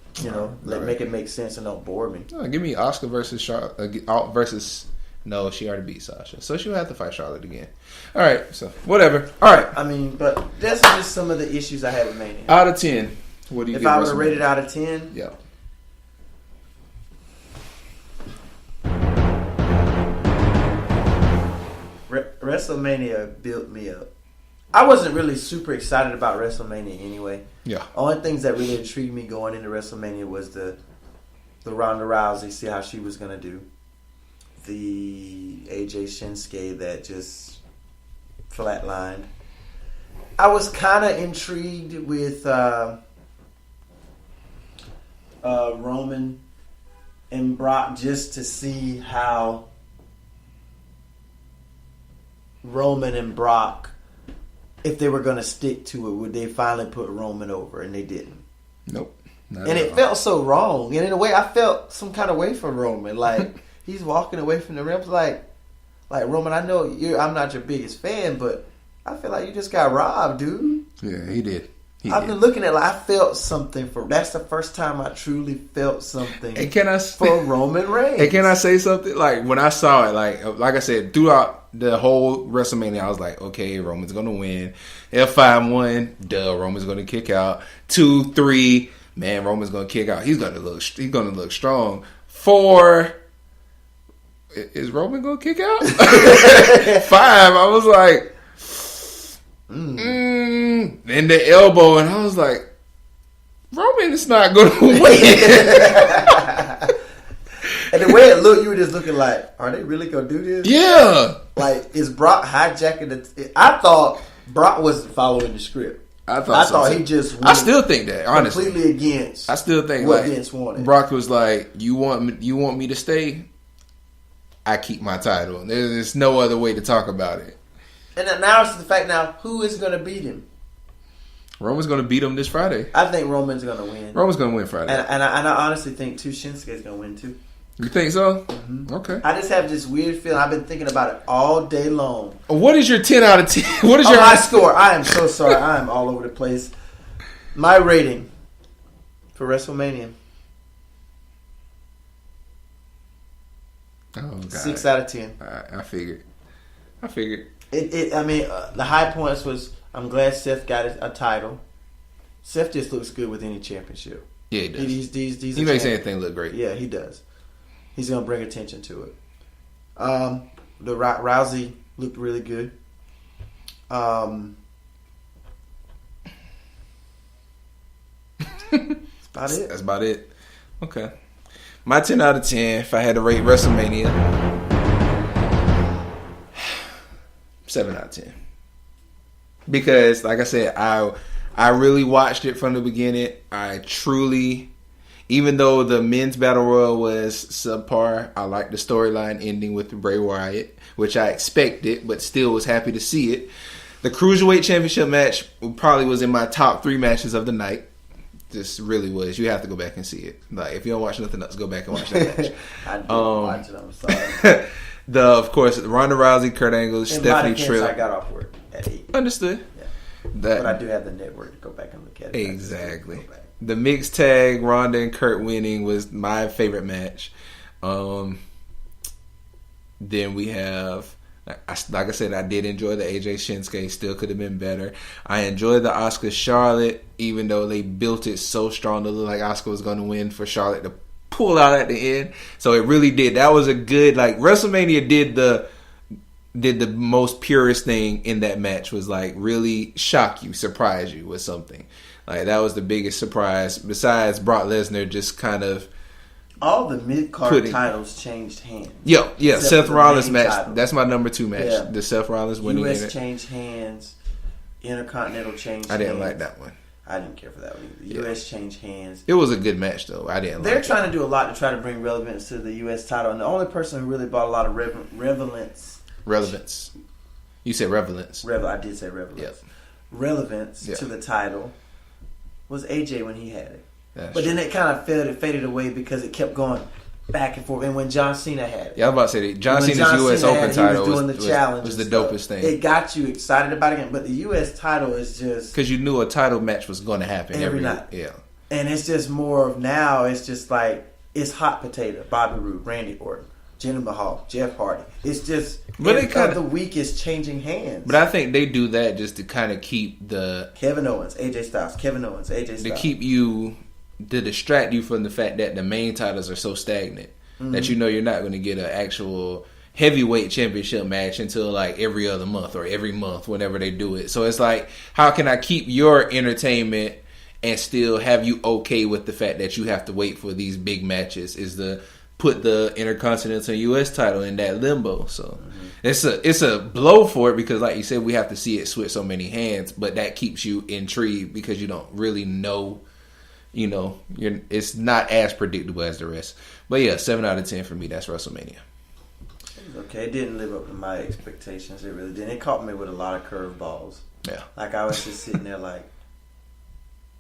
make it make sense and don't bore me. No, give me Oscar versus. No, she already beat Sasha, so she'll have to fight Charlotte again. All right, so whatever. All right. I mean, but that's just some of the issues I had with Mania. Out of 10, what do you? If I were to rate it out of 10, yeah. WrestleMania built me up. I wasn't really super excited about WrestleMania anyway. Yeah. Only things that really intrigued me going into WrestleMania was the Ronda Rousey, see how she was going to do. The AJ Shinsuke that just flatlined. I was kind of intrigued with Roman and Brock just to see how Roman and Brock, if they were going to stick to it, would they finally put Roman over? And they didn't. Nope. And it felt so wrong. And in a way, I felt some kind of way for Roman. Like, he's walking away from the ring. Like Roman, I know I'm not your biggest fan, but I feel like you just got robbed, dude. Yeah, he did. I've been looking at I felt something for. That's the first time I truly felt something for Roman Reigns. And can I say something? Like, when I saw it, like I said, throughout the whole WrestleMania, I was like, okay, Roman's going to win. F5-1, Roman's going to kick out. 2, 3, man, Roman's going to kick out. He's going to look strong. 4, is Roman going to kick out? 5, I was like, and the elbow, and I was like, Roman is not going to win. And the way it looked, you were just looking like, are they really going to do this? Yeah. Like, is Brock hijacking I thought Brock wasn't following the script. I thought he just went I still think that, honestly. Completely against I still think what Vince wanted. Brock was like, you want me to stay? I keep my title. There's no other way to talk about it. And now it's the fact who is going to beat him? Roman's going to beat him this Friday. I think Roman's going to win. Roman's going to win Friday. And I honestly think Shinsuke's going to win too. You think so? Mm-hmm. Okay. I just have this weird feeling. I've been thinking about it all day long. What is your 10 out of 10? What is your my score? I am so sorry. I am all over the place. My rating for WrestleMania. Oh, God. 6 out of 10. I figured. The high points was I'm glad Seth got a title. Seth just looks good with any championship. Yeah, he does. He makes anything look great. Yeah, he does. He's going to bring attention to it. The Rousey looked really good. That's about it. That's about it. Okay. My 10 out of 10, if I had to rate WrestleMania, 7 out of 10. Because, like I said, I really watched it from the beginning. I truly, even though the men's battle royal was subpar, I liked the storyline ending with Bray Wyatt, which I expected, but still was happy to see it. The Cruiserweight Championship match probably was in my top 3 matches of the night. This really was. You have to go back and see it. Like, if you don't watch nothing else, go back and watch that match. I didn't watch it. I'm sorry. Of course, Ronda Rousey, Kurt Angle, Stephanie Tripp. I got off work at 8. Understood. Yeah. But I do have the network to go back and look at it. Exactly. The mixed tag, Ronda and Kurt winning, was my favorite match. Then we have, like I said, I did enjoy the AJ Shinsuke. Still could have been better. I enjoyed the Asuka Charlotte, even though they built it so strong to look like Asuka was going to win for Charlotte to pull out at the end. So it really did. That was a good, like, WrestleMania did the most purest thing in that match, was like really shock you, surprise you with something. Like, that was the biggest surprise besides Brock Lesnar just kind of. All the mid-card titles changed hands. Yeah, Seth Rollins match. Title. That's my number 2 match. Yeah. The Seth Rollins winning. U.S. changed hands. Intercontinental changed hands. I didn't like that one. I didn't care for that one either. The U.S. changed hands. It was a good match, though. I didn't. They're trying to do a lot to try to bring relevance to the U.S. title, and the only person who really brought a lot of relevance. You said relevance. I did say relevance. Yep. Relevance to the title was AJ when he had it. But then it kind of faded away because it kept going back and forth. And when John Cena had it. Yeah, I was about to say that. John Cena's U.S. Open title was the dopest thing. It got you excited about it. But the U.S. title is just. Because you knew a title match was going to happen every night. Yeah. And it's just more of now, it's just like, it's hot potato. Bobby Roode, Randy Orton, Jinder Mahal, Jeff Hardy. It's just. But the week is changing hands. But I think they do that just to kind of keep the. Kevin Owens, AJ Styles. To keep you. To distract you from the fact that the main titles are so stagnant that you know you're not going to get an actual heavyweight championship match until like every other month or every month whenever they do it. So it's like, how can I keep your entertainment and still have you okay with the fact that you have to wait for these big matches? Is the put the Intercontinental U.S. title in that limbo. So it's a blow for it because, like you said, we have to see it switch so many hands, but that keeps you intrigued because you don't really know. You know, it's not as predictable as the rest. But yeah, 7 out of 10 for me. That's WrestleMania. Okay, it didn't live up to my expectations. It really didn't. It caught me with a lot of curveballs. Yeah. Like, I was just sitting there like,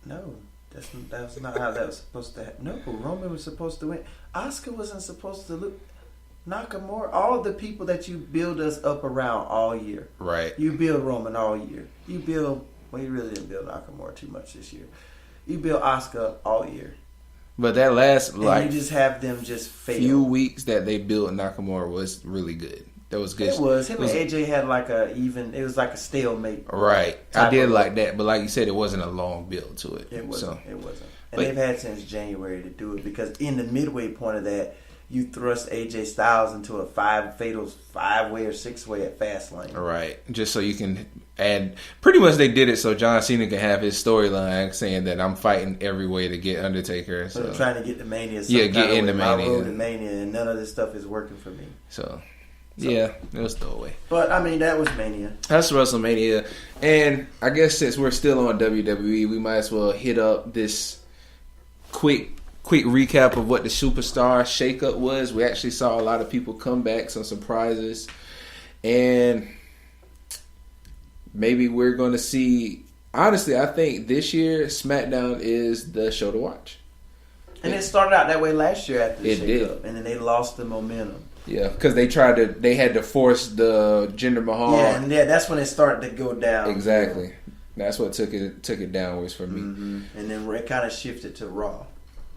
no, that's not how that was supposed to happen. No, Roman was supposed to win. Asuka wasn't supposed to look. Nakamura, all the people that you build us up around all year. Right. You build Roman all year. You really didn't build Nakamura too much this year. You build Asuka all year. But that last you just have them just fail. Few weeks that they built Nakamura was really good. That was good. It was. Him and AJ had like it was like a stalemate. Right. I did like that. But like you said, it wasn't a long build to it. It wasn't. And they've had since January to do it because in the midway point of that, you thrust AJ Styles into a five-way or 6-way at Fastlane. Right. Just so you can add. Pretty much they did it so John Cena can have his storyline saying that I'm fighting every way to get Undertaker. So they're trying to get the Mania. Get into Mania. I rode the Mania, and none of this stuff is working for me. So yeah, it was throwaway. But I mean, that was Mania. That's WrestleMania, and I guess since we're still on WWE, we might as well hit up this quick recap of what the Superstar shakeup was. We actually saw a lot of people come back, some surprises, and maybe we're going to see. Honestly, I think this year SmackDown is the show to watch. And it started out that way last year after the shakeup, did. And then they lost the momentum. Yeah, because they had to force the Jinder Mahal. Yeah, and that's when it started to go down. Exactly. That's what took it downwards for me. Mm-hmm. And then it kind of shifted to Raw.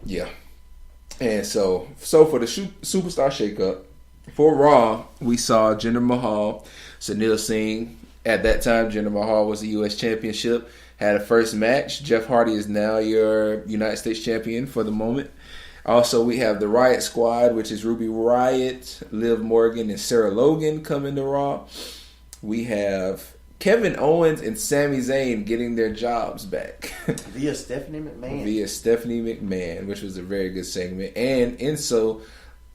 Yeah. And so for the Superstar shakeup, for Raw, we saw Jinder Mahal, Sunil Singh. At that time, Jinder Mahal was the U.S. Championship. Had a first match. Jeff Hardy is now your United States Champion for the moment. Also, we have the Riot Squad, which is Ruby Riott, Liv Morgan, and Sarah Logan coming to Raw. We have Kevin Owens and Sami Zayn getting their jobs back. Via Stephanie McMahon, which was a very good segment. And so,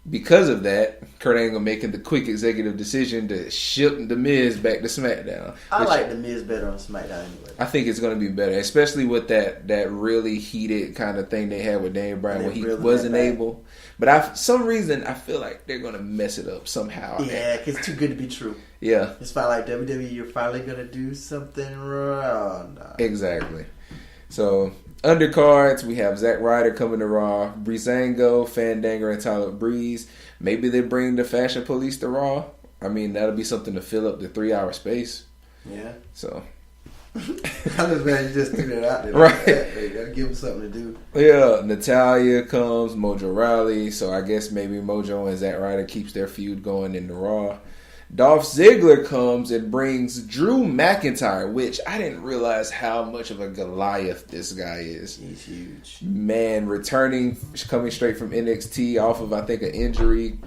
because of that, Kurt Angle making the quick executive decision to ship The Miz back to SmackDown. I like The Miz better on SmackDown anyway. I think it's going to be better, especially with that really heated kind of thing they had with Daniel Bryan where he wasn't able. But for some reason, I feel like they're going to mess it up somehow. Yeah, because it's too good to be true. Yeah. It's finally like WWE, you're finally going to do something wrong. Exactly. So, undercards, we have Zack Ryder coming to Raw, Breezango, Fandango, and Tyler Breeze. Maybe they bring the Fashion Police to Raw. I mean, that'll be something to fill up the 3-hour space. Yeah. So. I'm just glad you just threw that out there. Right. Hey, gotta give them something to do. Yeah, Natalya comes, Mojo Rawley. So I guess maybe Mojo and Zack Ryder keeps their feud going in the Raw. Dolph Ziggler comes and brings Drew McIntyre, which I didn't realize how much of a Goliath this guy is. He's huge. Man, coming straight from NXT off of, I think, an injury,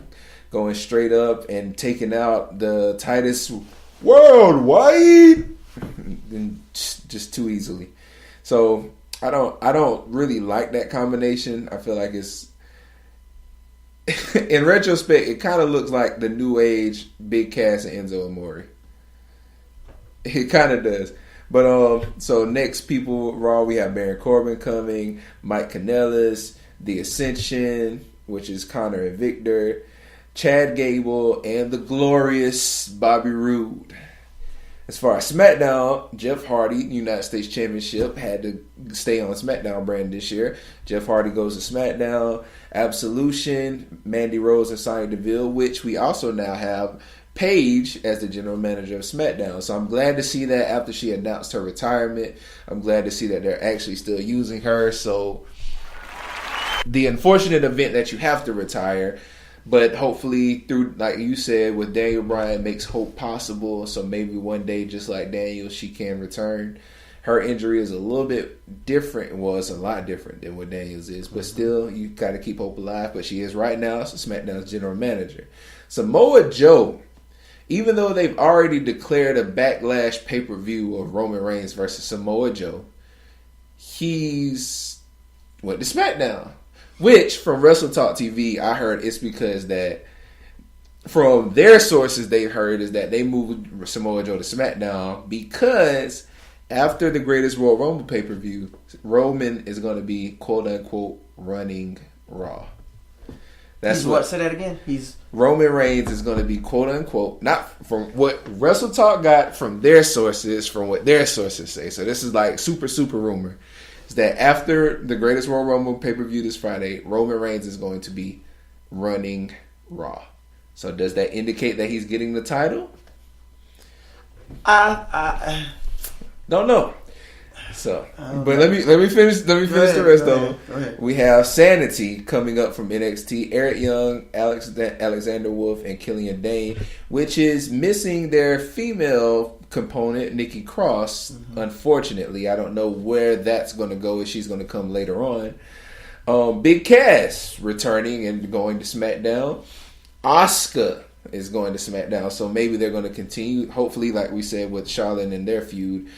going straight up and taking out the Titus Worldwide and just too easily. So I don't really like that combination. I feel like it's in retrospect, it kind of looks like the new age Big Cass and Enzo Amore. It kind of does. But so next people Raw, we have Baron Corbin coming, Mike Kanellis, The Ascension, which is Connor and Victor, Chad Gable, and the glorious Bobby Roode. As far as SmackDown, Jeff Hardy, United States Championship, had to stay on SmackDown brand this year. Jeff Hardy goes to SmackDown. Absolution, Mandy Rose and Sonya Deville, which we also now have Paige as the general manager of SmackDown. So I'm glad to see that after she announced her retirement. I'm glad to see that they're actually still using her. So the unfortunate event that you have to retire, but hopefully through, like you said, with Daniel Bryan makes hope possible. So maybe one day, just like Daniel, she can return. Her injury is a little bit different. Well, it's a lot different than what Daniel's is. But still, you got to keep hope alive. But she is right now SmackDown's general manager. Samoa Joe, even though they've already declared a Backlash pay-per-view of Roman Reigns versus Samoa Joe, he's went to SmackDown. Which, from Wrestle Talk TV, I heard it's because that from their sources they've heard is that they moved Samoa Joe to SmackDown because after the Greatest Royal Rumble pay-per-view, Roman is going to be quote-unquote running Raw. That's what? Say that again? Roman Reigns is going to be quote-unquote, not from what Wrestle Talk got from their sources, from what their sources say. So this is like super rumor. Is that after the Greatest Royal Rumble pay-per-view this Friday, Roman Reigns is going to be running Raw. So does that indicate that he's getting the title? I don't know. So, but let me finish the rest of them. We have Sanity coming up from NXT. Eric Young, Alexander Wolf, and Killian Dane, which is missing their female component, Nikki Cross. Mm-hmm. Unfortunately, I don't know where that's going to go. If she's going to come later on. Big Cass returning and going to SmackDown. Asuka is going to SmackDown, so maybe they're going to continue. Hopefully, like we said with Charlotte and their feud.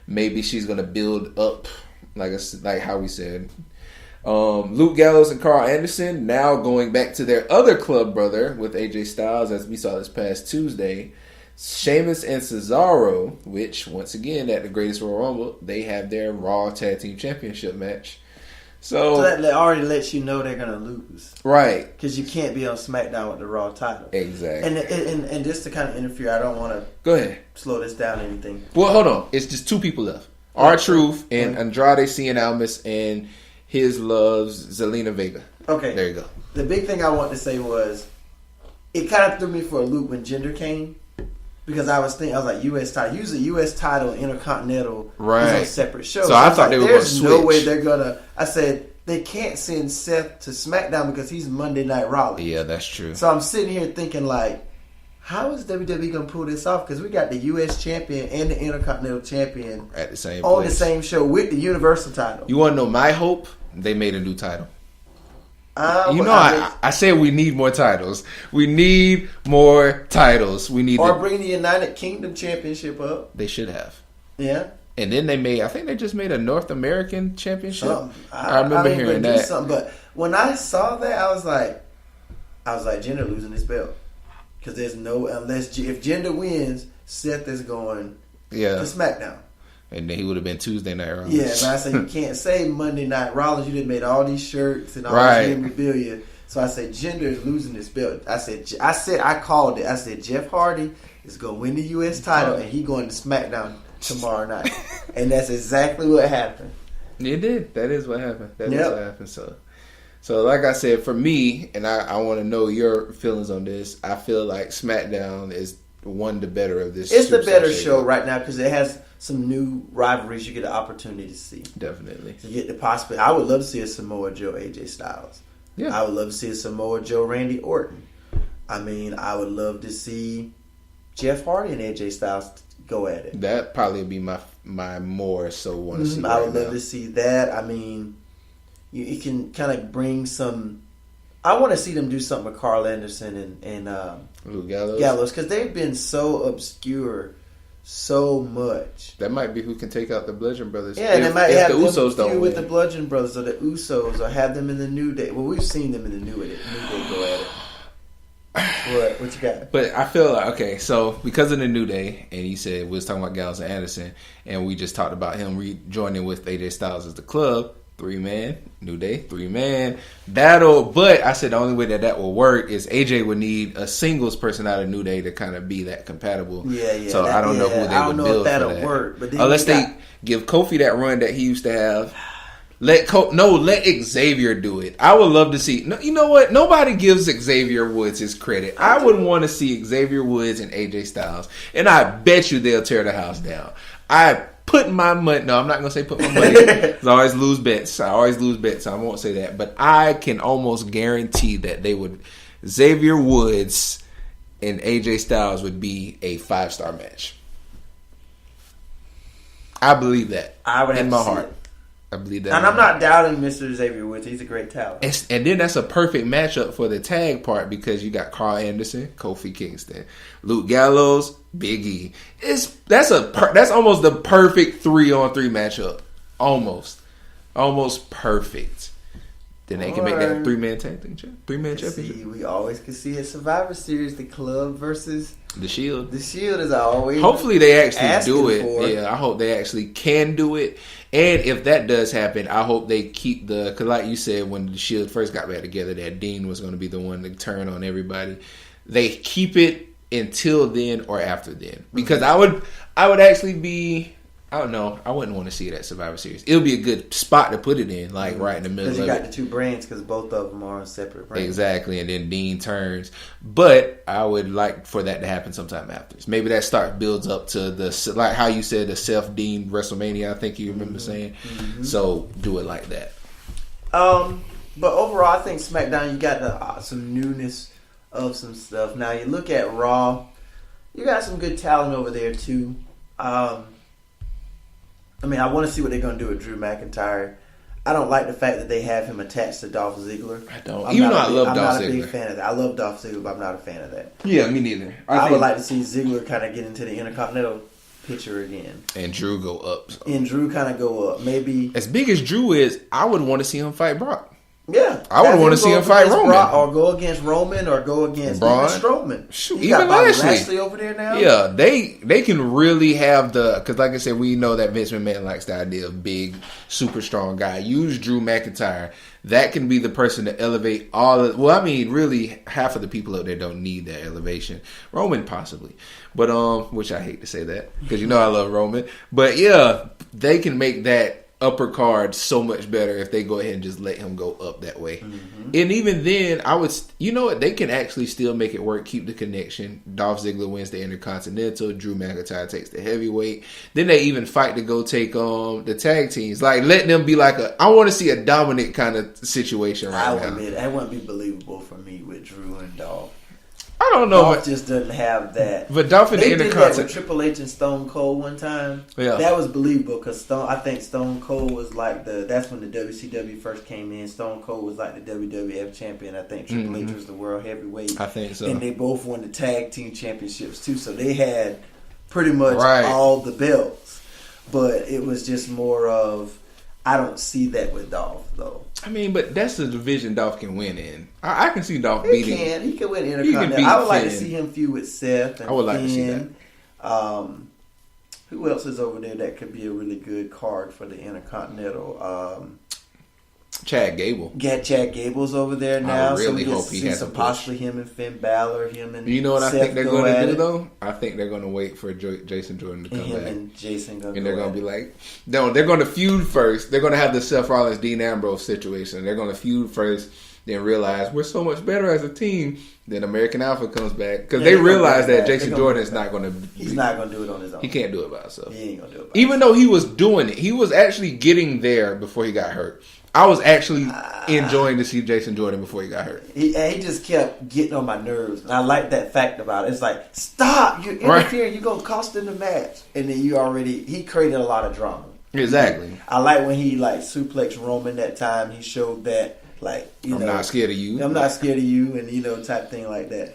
Maybe she's going to build up, like how we said. Luke Gallows and Carl Anderson now going back to their other club brother with AJ Styles, as we saw this past Tuesday. Sheamus and Cesaro, which, once again, at the Greatest Royal Rumble, they have their Raw Tag Team Championship match. So that already lets you know they're going to lose. Right. Because you can't be on SmackDown with the Raw title. Exactly. And just to kind of interfere, I don't want to go ahead slow this down or anything. Well, hold on. It's just two people left. R-Truth and Andrade Cien Almas and his loves Zelina Vega. Okay. There you go. The big thing I wanted to say was it kind of threw me for a loop when Jinder came. Because I was like, U.S. title. Use the U.S. title Intercontinental is on separate shows. So I thought they were going to switch. There's no way they're going to... I said, they can't send Seth to SmackDown because he's Monday Night Raw. Yeah, that's true. So I'm sitting here thinking like, how is WWE going to pull this off? Because we got the U.S. champion and the Intercontinental champion at the same on the same show with the Universal title. You want to know my hope? They made a new title. I said we need more titles. We need more titles. We need bring the United Kingdom Championship up. They should have. Yeah. And then I think they just made a North American Championship. I remember hearing that. But when I saw that, I was like, Jinder losing this belt. Because there's no, if Jinder wins, Seth is going to SmackDown. And then he would have been Tuesday Night Raw. Yeah, but I said you can't say Monday Night Raw. You done made all these shirts and all this memorabilia. So I said Jinder is losing this belt. I called it. I said Jeff Hardy is going to win the U.S. title and he going to SmackDown tomorrow night. And that's exactly what happened. It did. That is what happened. That is what happened. So like I said, for me, and I want to know your feelings on this, I feel like SmackDown is one the better of this. It's the better show right now because it has some new rivalries you get an opportunity to see. Definitely. You get the possibility. I would love to see a Samoa Joe AJ Styles. Yeah. I would love to see a Samoa Joe Randy Orton. I mean, I would love to see Jeff Hardy and AJ Styles go at it. That probably would be my more so want to see. I would love to see that. I mean, you can kind of bring some. I want to see them do something with Carl Anderson and Luke Gallows. Gallows, because they've been so obscure so much. That might be who can take out the Bludgeon Brothers. Yeah, and they might have the Usos don't with the Bludgeon Brothers or the Usos, or have them in the New Day. Well, we've seen them in the New Day go at it. What you got? But I feel like, okay, so because of the New Day, and you said we was talking about Gallows and Anderson, and we just talked about him rejoining with AJ Styles as the club, 3-man, New Day, 3-man battle. But I said the only way that will work is AJ would need a singles person out of New Day to kind of be that compatible. Yeah. So I don't know who they would build for that. Work, but unless they give Kofi that run that he used to have. Let Xavier do it. I would love to see. No, you know what? Nobody gives Xavier Woods his credit. I would want to see Xavier Woods and AJ Styles, and I bet you they'll tear the house down. I put my money. No, I'm not gonna say put my money. Because I always lose bets. So I won't say that. But I can almost guarantee that they would. Xavier Woods and AJ Styles would be a 5-star match. I believe that. I would have in my to see heart. it. I believe that. And I'm not doubting Mr. Xavier Woods. He's a great talent. And then that's a perfect matchup for the tag part because you got Carl Anderson, Kofi Kingston, Luke Gallows, Big E. That's almost the perfect 3-on-3 matchup. Almost perfect. Then they can make that 3-man tag thing, 3-man championship. See, we always can see a Survivor Series, the club versus the Shield. The Shield is always. Hopefully they actually do it. For. Yeah, I hope they actually can do it. And if that does happen, I hope they keep because like you said, when the Shield first got back together, that Dean was going to be the one to turn on everybody. They keep it until then or after then, because I would actually be. I don't know. I wouldn't want to see it at Survivor Series. It would be a good spot to put it in, like right in the middle of it. Because you got the two brands, because both of them are on separate brands. Exactly, and then Dean turns. But I would like for that to happen sometime after. Maybe that builds up to like how you said, the Seth-Dean WrestleMania, I think you remember saying. Mm-hmm. So do it like that. But overall, I think SmackDown, you got some newness of some stuff. Now, you look at Raw, you got some good talent over there, too. I mean, I want to see what they're going to do with Drew McIntyre. I don't like the fact that they have him attached to Dolph Ziggler. I don't. Even though I love Dolph Ziggler. I'm not a big fan of that. I love Dolph Ziggler, but I'm not a fan of that. Yeah, me neither. I would like to see Ziggler kind of get into the Intercontinental picture again. And Drew go up. So. And Drew kind of go up. Maybe. As big as Drew is, I would want to see him fight Brock. Yeah. I would want to see him fight Roman. Or go against Roman or go against Braun. Strowman. Shoot, you even got Bobby Lashley. Lashley over there now. Yeah, they can really have because like I said, we know that Vince McMahon likes the idea of big, super strong guy. Use Drew McIntyre. That can be the person to elevate really half of the people out there don't need that elevation. Roman possibly. But which I hate to say that because I love Roman. But yeah, they can make that upper card so much better if they go ahead and just let him go up that way. Mm-hmm. And even then, I would, they can actually still make it work, keep the connection. Dolph Ziggler wins the Intercontinental, Drew McIntyre takes the heavyweight. Then they even fight to go take the tag teams. Like, let them be like I want to see a dominant kind of situation right now. That wouldn't be believable for me with Drew and Dolph. I don't know. Dolph just doesn't have that. But Dolph in the Intercontinental. They did that with Triple H and Stone Cold one time. Yeah. That was believable because I think Stone Cold was like that's when the WCW first came in. Stone Cold was like the WWF champion. I think Triple H was the world heavyweight. I think so. And they both won the tag team championships too. So they had pretty much all the belts. But it was just more of, I don't see that with Dolph though. I mean, but that's the division Dolph can win in. I can see Dolph beating. He can win Intercontinental. I would like to see him feud with Seth. And I would like to see that. Who else is over there that could be a really good card for the Intercontinental? Chad Gable. Chad Gable's over there now. I really hope he has possibly him and Finn Balor, him and you know what Seth I think they're going to do though? I think they're going to wait for Jason Jordan to come back. And Jason and they're going to be like, no, they're going to feud first. They're going to have the Seth Rollins Dean Ambrose situation. They're going to feud first, then realize we're so much better as a team. Then American Alpha comes back because they realize that Jason Jordan is not going to. He's not going to do it on his own. He can't do it by himself. He ain't going to do it. Even though he was doing it, he was actually getting there before he got hurt. I was actually enjoying to see Jason Jordan before he got hurt. He just kept getting on my nerves, and I like that fact about it. It's like, stop! You're interfering. You're gonna cost him the match, and then he created a lot of drama. Exactly. I like when he like suplexed Roman that time. He showed that I'm not scared of you. I'm not scared of you, and type thing like that.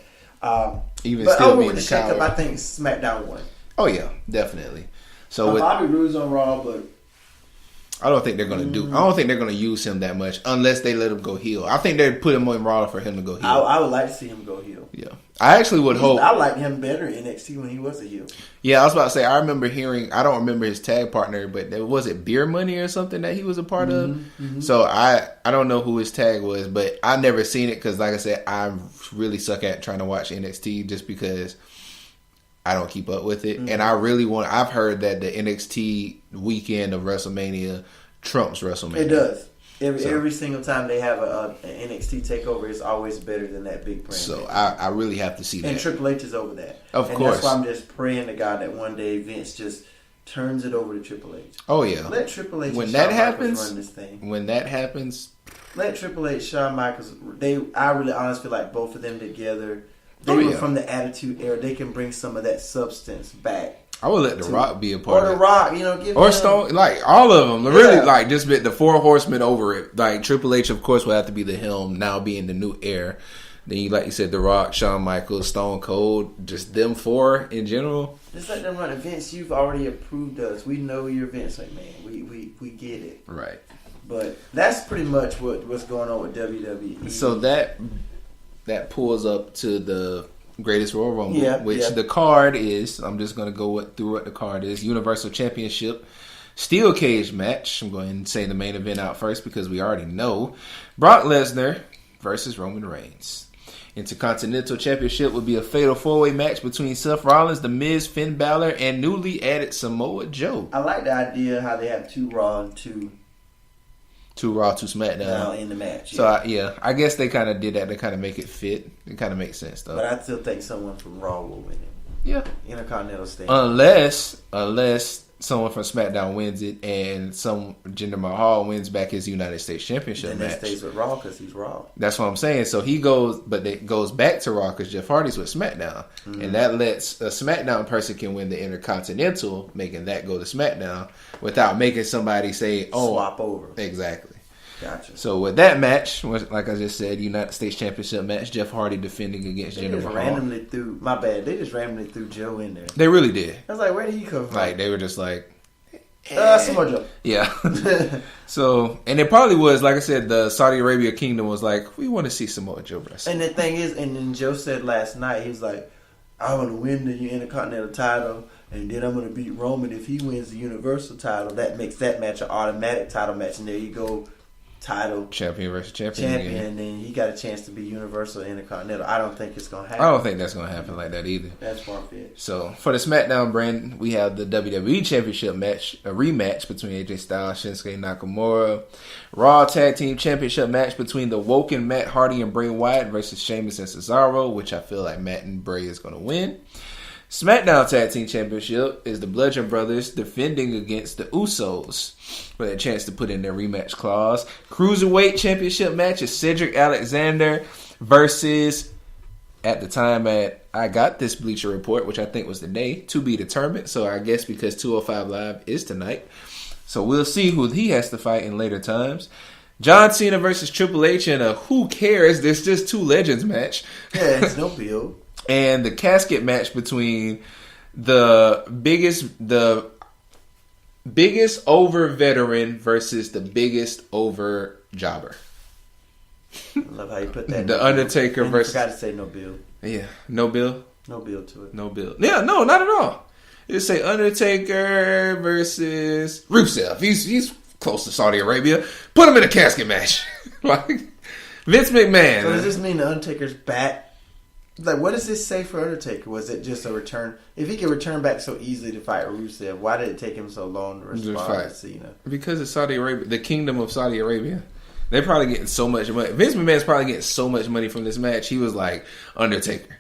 Even but still over being with the the shakeup, coward. I think SmackDown won. Oh yeah, definitely. So Bobby Roode's on Raw, but I don't think they're gonna do. I don't think they're gonna use him that much unless they let him go heel. I think they put him on Raw for him to go heel. I would like to see him go heel. Yeah, I actually would hope. I liked him better in NXT when he was a heel. Yeah, I was about to say. I remember hearing. I don't remember his tag partner, but was it Beer Money or something that he was a part of? Mm-hmm. So I don't know who his tag was, but I never seen it because, like I said, I really suck at trying to watch NXT just because I don't keep up with it, and I really want. I've heard that the NXT weekend of WrestleMania trumps WrestleMania. It does. Every single time they have an NXT takeover, it's always better than that big brand. So I really have to see that. And Triple H is over that. Of course. That's why I'm just praying to God that one day Vince just turns it over to Triple H. Oh yeah. Let Triple H when and that Shawn happens, Michaels run this thing. When that happens, let Triple H, Shawn Michaels. I really honestly feel like both of them together. They were from the Attitude Era. They can bring some of that substance back. I would let The Rock be a part of it. Or The Rock, give or him, Stone, like all of them. Really, like just the four horsemen over it. Like Triple H, of course, will have to be the helm now, being the new heir. Then, like you said, The Rock, Shawn Michaels, Stone Cold, just them four in general. Just let them run. Vince, you've already approved us. We know you're Vince McMahon. We get it. Right. But that's pretty much what's going on with WWE. So that pulls up to the Greatest Royal Rumble, which the card is. I'm just going to go through what the card is. Universal Championship Steel Cage match. I'm going to say the main event out first because we already know. Brock Lesnar versus Roman Reigns. Intercontinental Championship would be a fatal four-way match between Seth Rollins, The Miz, Finn Balor, and newly added Samoa Joe. I like the idea how they have 2 Raw and 2 Raw, 2 SmackDown in the match. So I guess they kind of did that to kind of make it fit. It kind of makes sense though. But I still think someone from Raw will win it. Yeah, Intercontinental stage. Unless someone from SmackDown wins it and some Jinder Mahal wins back his United States Championship match. Then stays with Raw because he's Raw. That's what I'm saying. So he goes, but it goes back to Raw because Jeff Hardy's with SmackDown, and that lets a SmackDown person can win the Intercontinental, making that go to SmackDown without making somebody say, "Oh, swap over." Exactly. Gotcha. So with that match, like I just said, United States Championship match, Jeff Hardy defending against Jinder Mahal. They just randomly threw Joe in there. They really did. I was like, where did he come from? Like they were just like, Samoa Joe. Yeah. So, and it probably was, like I said, the Saudi Arabia Kingdom was like, we want to see Samoa Joe wrestle. And the thing is, and then Joe said last night, he was like, I'm going to win the Intercontinental title, and then I'm going to beat Roman if he wins the Universal title. That makes that match an automatic title match, and there you go. Title champion versus champion, and then he got a chance to be Universal Intercontinental. I don't think it's gonna happen. I don't think that's gonna happen like that either. That's far-fetched. So for the SmackDown brand, we have the WWE Championship match, a rematch between AJ Styles, Shinsuke Nakamura. Raw Tag Team Championship match between the Woken Matt Hardy and Bray Wyatt versus Sheamus and Cesaro, which I feel like Matt and Bray is gonna win. SmackDown Tag Team Championship is the Bludgeon Brothers defending against the Usos for a chance to put in their rematch clause. Cruiserweight Championship match is Cedric Alexander versus, at the time I got this Bleacher Report, which I think was the day, to be determined. So I guess because 205 Live is tonight. So we'll see who he has to fight in later times. John Cena versus Triple H in a who cares, there's just 2 legends match. Yeah, it's no build. And the casket match between the biggest over veteran versus the biggest over jobber. I love how you put that. The Undertaker versus. I forgot to say no build. Yeah, no build. No build to it. No build. Yeah, no, not at all. Just say Undertaker versus Rusev. He's close to Saudi Arabia. Put him in a casket match. Like Vince McMahon. So does this mean the Undertaker's back? Like, what does this say for Undertaker? Was it just a return? If he could return back so easily to fight Rusev, why did it take him so long to respond to Cena? Because it's Saudi Arabia, the Kingdom of Saudi Arabia. They're probably getting so much money. Vince McMahon's probably getting so much money from this match. He was like, Undertaker,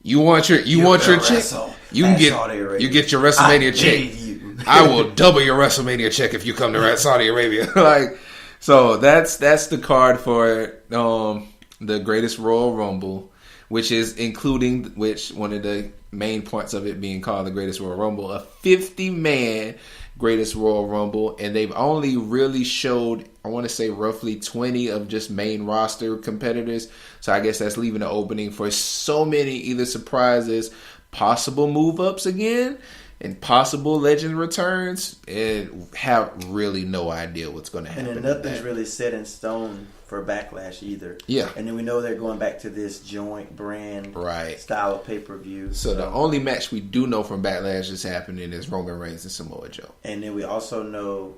you want your check? You can get your WrestleMania check. I will double your WrestleMania check if you come to Saudi Arabia. Like, So that's the card for the Greatest Royal Rumble, which is including one of the main points of it being called the Greatest Royal Rumble, a 50-man Greatest Royal Rumble, and they've only really showed, I want to say, roughly 20 of just main roster competitors. So I guess that's leaving an opening for so many either surprises, possible move-ups again, and possible legend returns, and have really no idea what's going to happen. And then nothing's really set in stone for Backlash either. Yeah. And then we know they're going back to this joint brand style of pay-per-view. So the only match we do know from Backlash is happening is Roman Reigns and Samoa Joe. And then we also know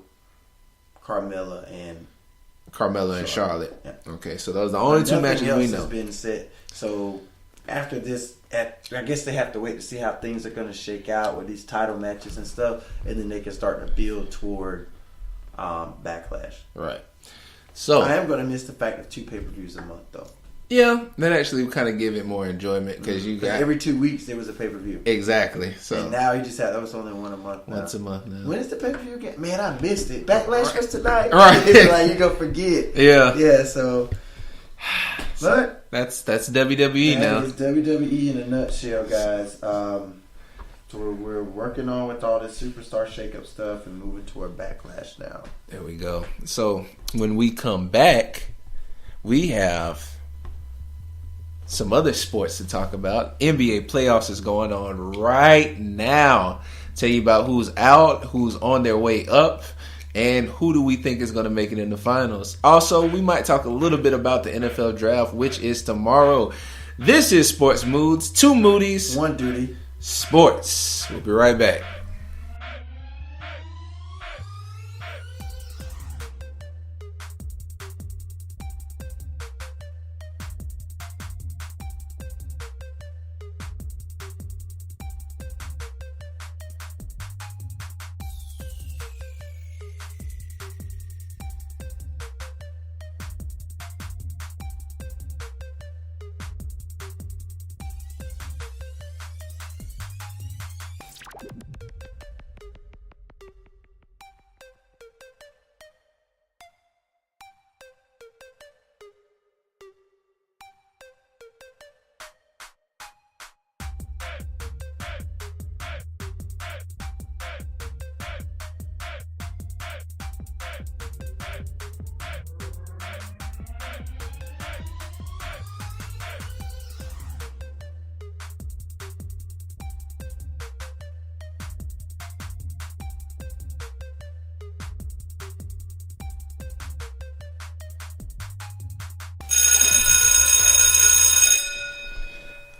Carmella and Charlotte. Yeah. Okay, so those are the only two matches we know. Has been set. So after this, I guess they have to wait to see how things are going to shake out with these title matches and stuff, and then they can start to build toward Backlash. Right. So I am going to miss the fact of 2 pay-per-views a month, though. Yeah, that actually kind of give it more enjoyment because you got every 2 weeks there was a pay-per-view. Exactly. So and now you just have only one a month. Now. Once a month now. When is the pay-per-view again? Man, I missed it. Backlash was tonight. Right. Like you gonna forget. Yeah. Yeah. So, but that's WWE now. It's WWE in a nutshell, guys. So we're working on with all this superstar shakeup stuff and moving toward Backlash now. There we go. So when we come back, we have some other sports to talk about. NBA playoffs is going on right now. Tell you about who's out, who's on their way up, and who do we think is going to make it in the finals. Also, we might talk a little bit about the NFL draft, which is tomorrow. This is Sports Moods. 2 Moodys. 1 duty. Sports. We'll be right back.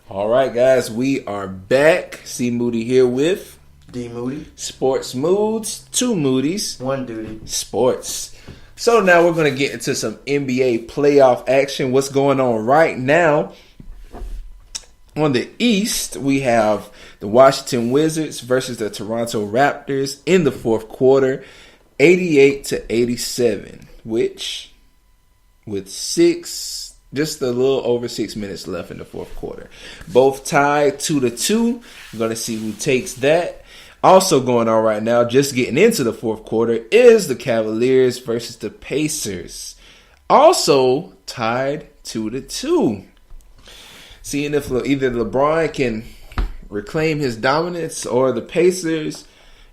All right, guys, we are back. C Moody here with D Moody. Sports Moods, 2 Moodys, 1 duty. Sports. So now we're going to get into some NBA playoff action. What's going on right now? On the East, we have the Washington Wizards versus the Toronto Raptors in the fourth quarter, 88-87, which with just a little over 6 minutes left in the fourth quarter. Both tied 2-2. We're going to see who takes that. Also going on right now, just getting into the fourth quarter, is the Cavaliers versus the Pacers. Also tied 2-2. Seeing if either LeBron can reclaim his dominance or the Pacers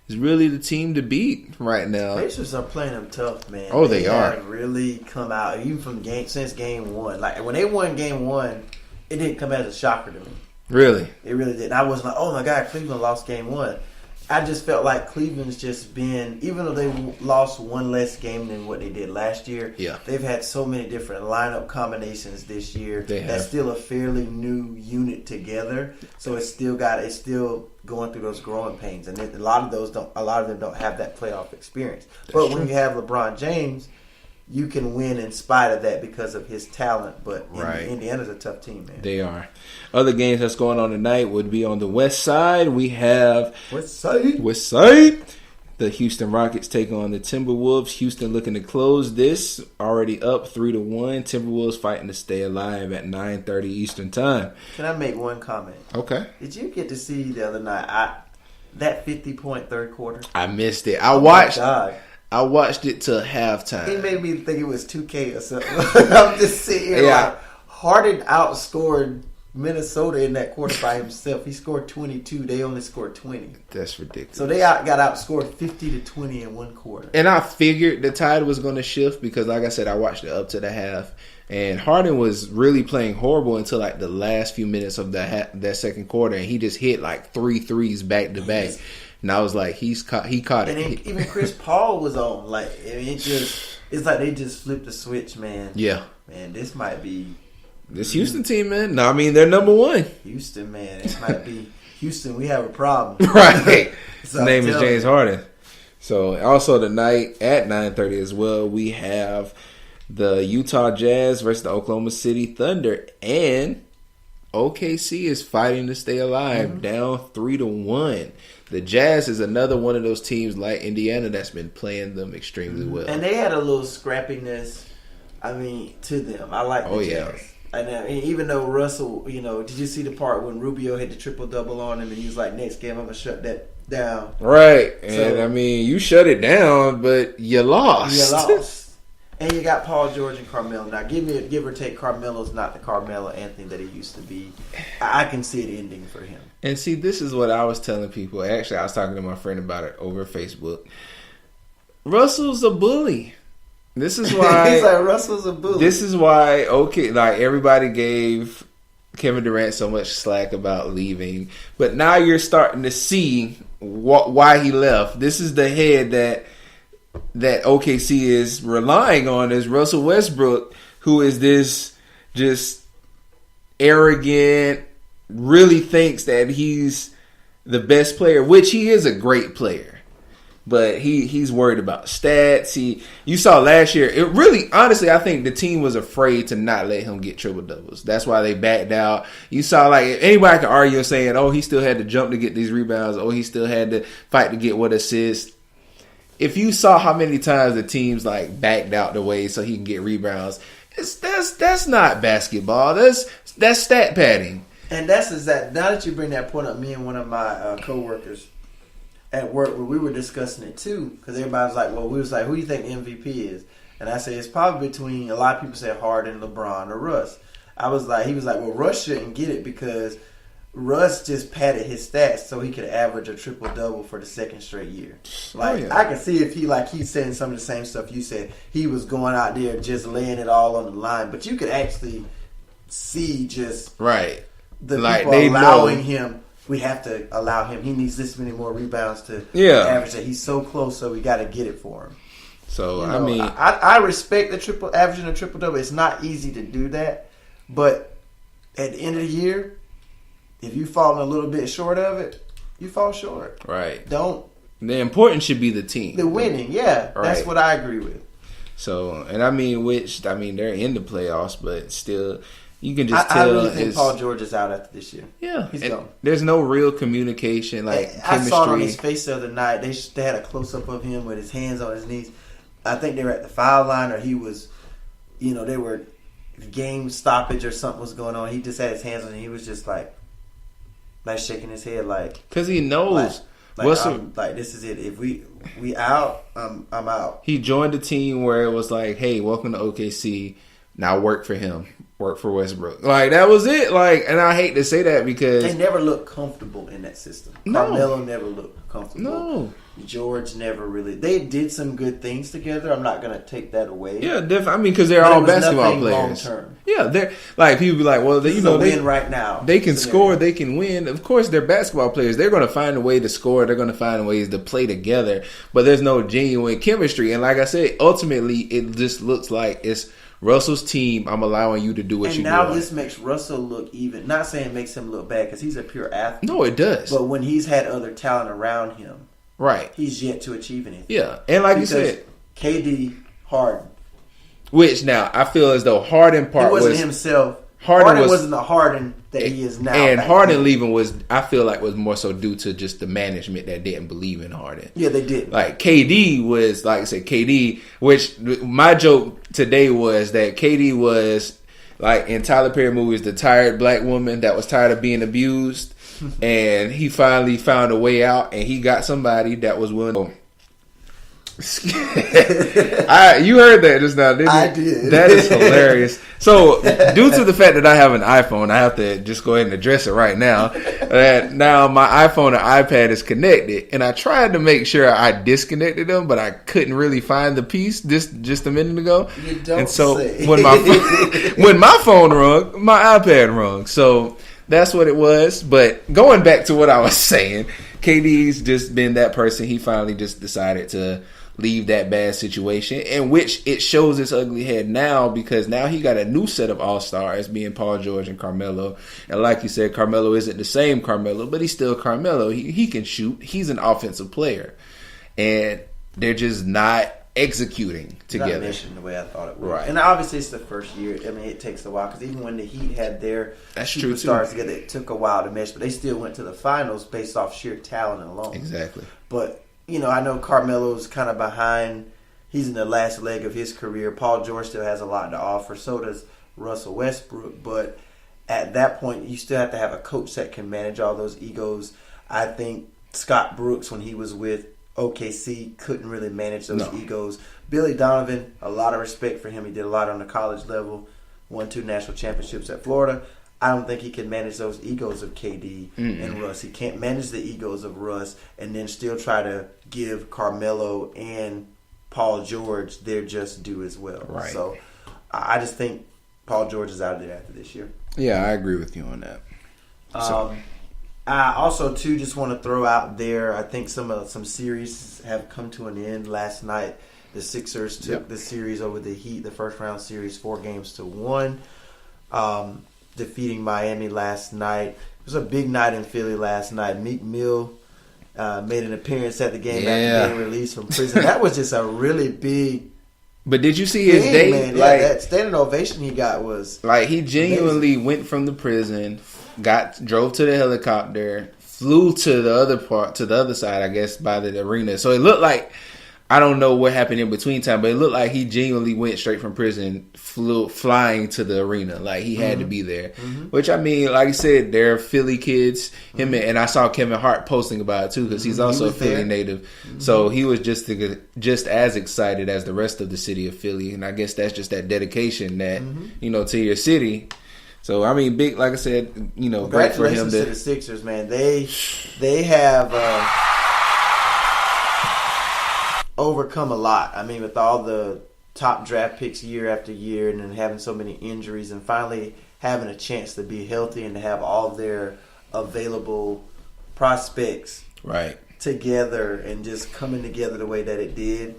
is really the team to beat right now. Pacers are playing them tough, man. Oh, they are. Really come out even from since game 1. Like when they won game 1, it didn't come as a shocker to me. Really, it really did. I wasn't like, oh my god, Cleveland lost game 1. I just felt like Cleveland's just been, even though they lost one less game than what they did last year, they've had so many different lineup combinations this year. That's still a fairly new unit together, so it's still going through those growing pains, and a lot of them don't have that playoff experience. But when you have LeBron James, you can win in spite of that because of his talent. But Indiana's a tough team, man. They are. Other games that's going on tonight would be on the West Side. We have West Side. The Houston Rockets take on the Timberwolves. Houston looking to close this. Already up 3-1. Timberwolves fighting to stay alive at 9:30 Eastern time. Can I make one comment? Okay. Did you get to see the other night that 50-point third quarter? I missed it. I watched I watched it till halftime. He made me think it was 2K or something. I'm just sitting here like Harden outscored Minnesota in that quarter by himself. He scored 22. They only scored 20. That's ridiculous. So they got outscored 50-20 in one quarter. And I figured the tide was going to shift because, like I said, I watched it up to the half. And Harden was really playing horrible until like the last few minutes of that second quarter. And he just hit like 3 threes back to back. And I was like, he caught it. And even Chris Paul was on. Like, I mean, it's like they just flipped the switch, man. Yeah. Man, this might be... This Houston team, man. No, I mean, they're number one. Houston, man. It might be Houston. We have a problem. Right. His name is James Harden. So, also tonight at 9:30 as well, we have the Utah Jazz versus the Oklahoma City Thunder. And OKC is fighting to stay alive, down 3-1. The Jazz is another one of those teams like Indiana that's been playing them extremely well. And they had a little scrappiness, I mean, to them. I like the Jazz. Yeah. And even though Russell, you know, did you see the part when Rubio had the triple-double on him and he was like, next game I'm going to shut that down. Right. And, I mean, you shut it down, but you lost. You lost. And you got Paul George and Carmelo. Now, give or take, Carmelo's not the Carmelo Anthony that he used to be. I can see it ending for him. And see, this is what I was telling people. Actually, I was talking to my friend about it over Facebook. Russell's a bully. This is why he's like Russell's a bully. This is why like everybody gave Kevin Durant so much slack about leaving, but now you're starting to see why he left. This is the head that OKC is relying on is Russell Westbrook, who is this just arrogant, really thinks that he's the best player, which he is a great player. But he's worried about stats. You saw last year, it really, honestly, I think the team was afraid to not let him get triple doubles. That's why they backed out. You saw, like, anybody can argue saying, oh, he still had to jump to get these rebounds. Oh, he still had to fight to get what assists. If you saw how many times the teams like backed out the way so he can get rebounds, that's not basketball. That's stat padding. And that's exact. Now that you bring that point up, me and one of my coworkers at work, where we were discussing it too, because everybody was like, well, we was like, who do you think MVP is? And I said, it's probably between, a lot of people say Harden, LeBron, or Russ. He was like, well, Russ shouldn't get it because Russ just padded his stats so he could average a triple-double for the second straight year. Like, I can see if he's saying some of the same stuff you said. He was going out there just laying it all on the line. But you could actually see just right the like people allowing him. We have to allow him. He needs this many more rebounds to average that. He's so close, so we got to get it for him. So, you know, I mean, I respect the averaging a triple-double. It's not easy to do that. But at the end of the year, if you fall a little bit short of it, you fall short. Right. Don't. The important should be the team. The winning, yeah. Right. That's what I agree with. So, and I mean, they're in the playoffs, but still, you can just tell. I really think Paul George is out after this year. Yeah. He's gone. There's no real communication, chemistry. I saw it on his face the other night. They had a close-up of him with his hands on his knees. I think they were at the foul line, or he was, they were game stoppage or something was going on. He just had his hands on it. He was just like shaking his head because he knows this is it. If we out, I'm out. He joined the team where it was like, hey, welcome to OKC. Now work for him. Work for Westbrook. Like, that was it. Like, and I hate to say that because they never looked comfortable in that system. No. Carmelo never looked comfortable. No. George never really. They did some good things together. I'm not going to take that away. Yeah, definitely. I mean, because they're all basketball players. Long term. Yeah, they're like, people be like, well, they win right now. They can score, they can win. Of course, they're basketball players. They're going to find a way to score. They're going to find ways to play together. But there's no genuine chemistry. And like I said, ultimately, it just looks like it's Russell's team. I'm allowing you to do what you do. And now this makes Russell look even. Not saying it makes him look bad because he's a pure athlete. No, it does. But when he's had other talent around him, right, he's yet to achieve anything. Yeah, and like you said, KD, Harden. Which now I feel as though Harden part he wasn't himself. Harden wasn't the Harden that he is now. And Harden leaving was more so due to just the management that didn't believe in Harden. Yeah, they did. Like KD was, like I said, KD, which my joke today was that KD was like in Tyler Perry movies, the tired black woman that was tired of being abused, and he finally found a way out, and he got somebody that was willing to You heard that just now, didn't you? I did. That is hilarious. So, due to the fact that I have an iPhone, I have to just go ahead and address it right now. That now my iPhone and iPad is connected, and I tried to make sure I disconnected them, but I couldn't really find the piece just a minute ago. You don't and so say. when my phone rung, my iPad rung. So that's what it was. But going back to what I was saying, KD's just been that person. He finally just decided to leave that bad situation, in which it shows its ugly head now, because now he got a new set of all-stars being Paul George and Carmelo. And like you said, Carmelo isn't the same Carmelo, but he's still Carmelo. He can shoot. He's an offensive player. And they're just not executing together. Not meshing the way I thought it would. Right. And obviously it's the first year. I mean, it takes a while, because even when the Heat had their superstars together, it took a while to mesh, but they still went to the finals based off sheer talent alone. Exactly. But I know Carmelo's kind of behind. He's in the last leg of his career. Paul George still has a lot to offer. So does Russell Westbrook. But at that point, you still have to have a coach that can manage all those egos. I think Scott Brooks, when he was with OKC, couldn't really manage those egos. Billy Donovan, a lot of respect for him. He did a lot on the college level. Won 2 national championships at Florida. I don't think he can manage those egos of KD and Russ. He can't manage the egos of Russ and then still try to give Carmelo and Paul George their just due as well. Right. So I just think Paul George is out of there after this year. Yeah, I agree with you on that. I also, too, just want to throw out there, I think some series have come to an end last night. The Sixers took the series over the Heat, the first round series, 4-1. Defeating Miami last night. It was a big night in Philly last night. Meek Mill made an appearance at the game after being released from prison. That was just a really big. But did you see his day? Man. Yeah, that standing ovation he got was like he genuinely went from the prison, drove to the helicopter, flew to the other side, I guess, by the arena. So it looked like, I don't know what happened in between time, but it looked like he genuinely went straight from prison, flying to the arena. Like he had to be there. Which, I mean, like I said, they're Philly kids. And I saw Kevin Hart posting about it too, because he's also a Philly native. So he was just as excited as the rest of the city of Philly. And I guess that's just that dedication that to your city. So I mean, big, like I said, great for him. To the Sixers, man. They have overcome a lot. I mean, with all the top draft picks year after year, and then having so many injuries, and finally having a chance to be healthy and to have all of their available prospects together and just coming together the way that it did.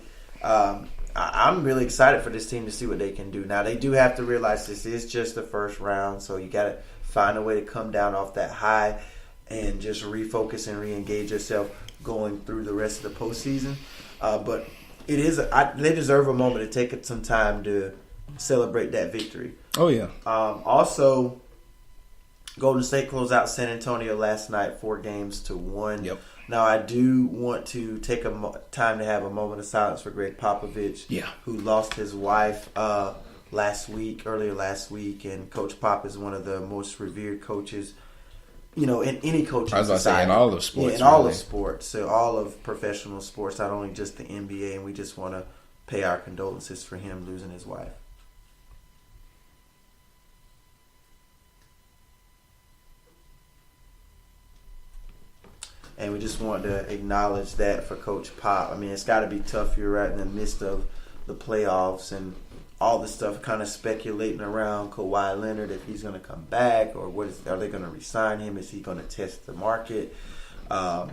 I'm really excited for this team to see what they can do. Now, they do have to realize this is just the first round, so you got to find a way to come down off that high and just refocus and re-engage yourself going through the rest of the postseason. But it is they deserve a moment to take some time to celebrate that victory. Oh, yeah. Also, Golden State closed out San Antonio last night, 4-1. Yep. Now, I do want to take time to have a moment of silence for Greg Popovich, who lost his wife earlier last week. And Coach Pop is one of the most revered coaches, in any coaching society. I was about to say, in all of sports. Yeah, in all of sports. So all of professional sports, not only just the NBA. And we just want to pay our condolences for him losing his wife. And we just want to acknowledge that for Coach Pop. I mean, it's got to be tough. You're right in the midst of the playoffs and all the stuff kind of speculating around Kawhi Leonard, if he's going to come back, or are they going to re-sign him? Is he going to test the market? Will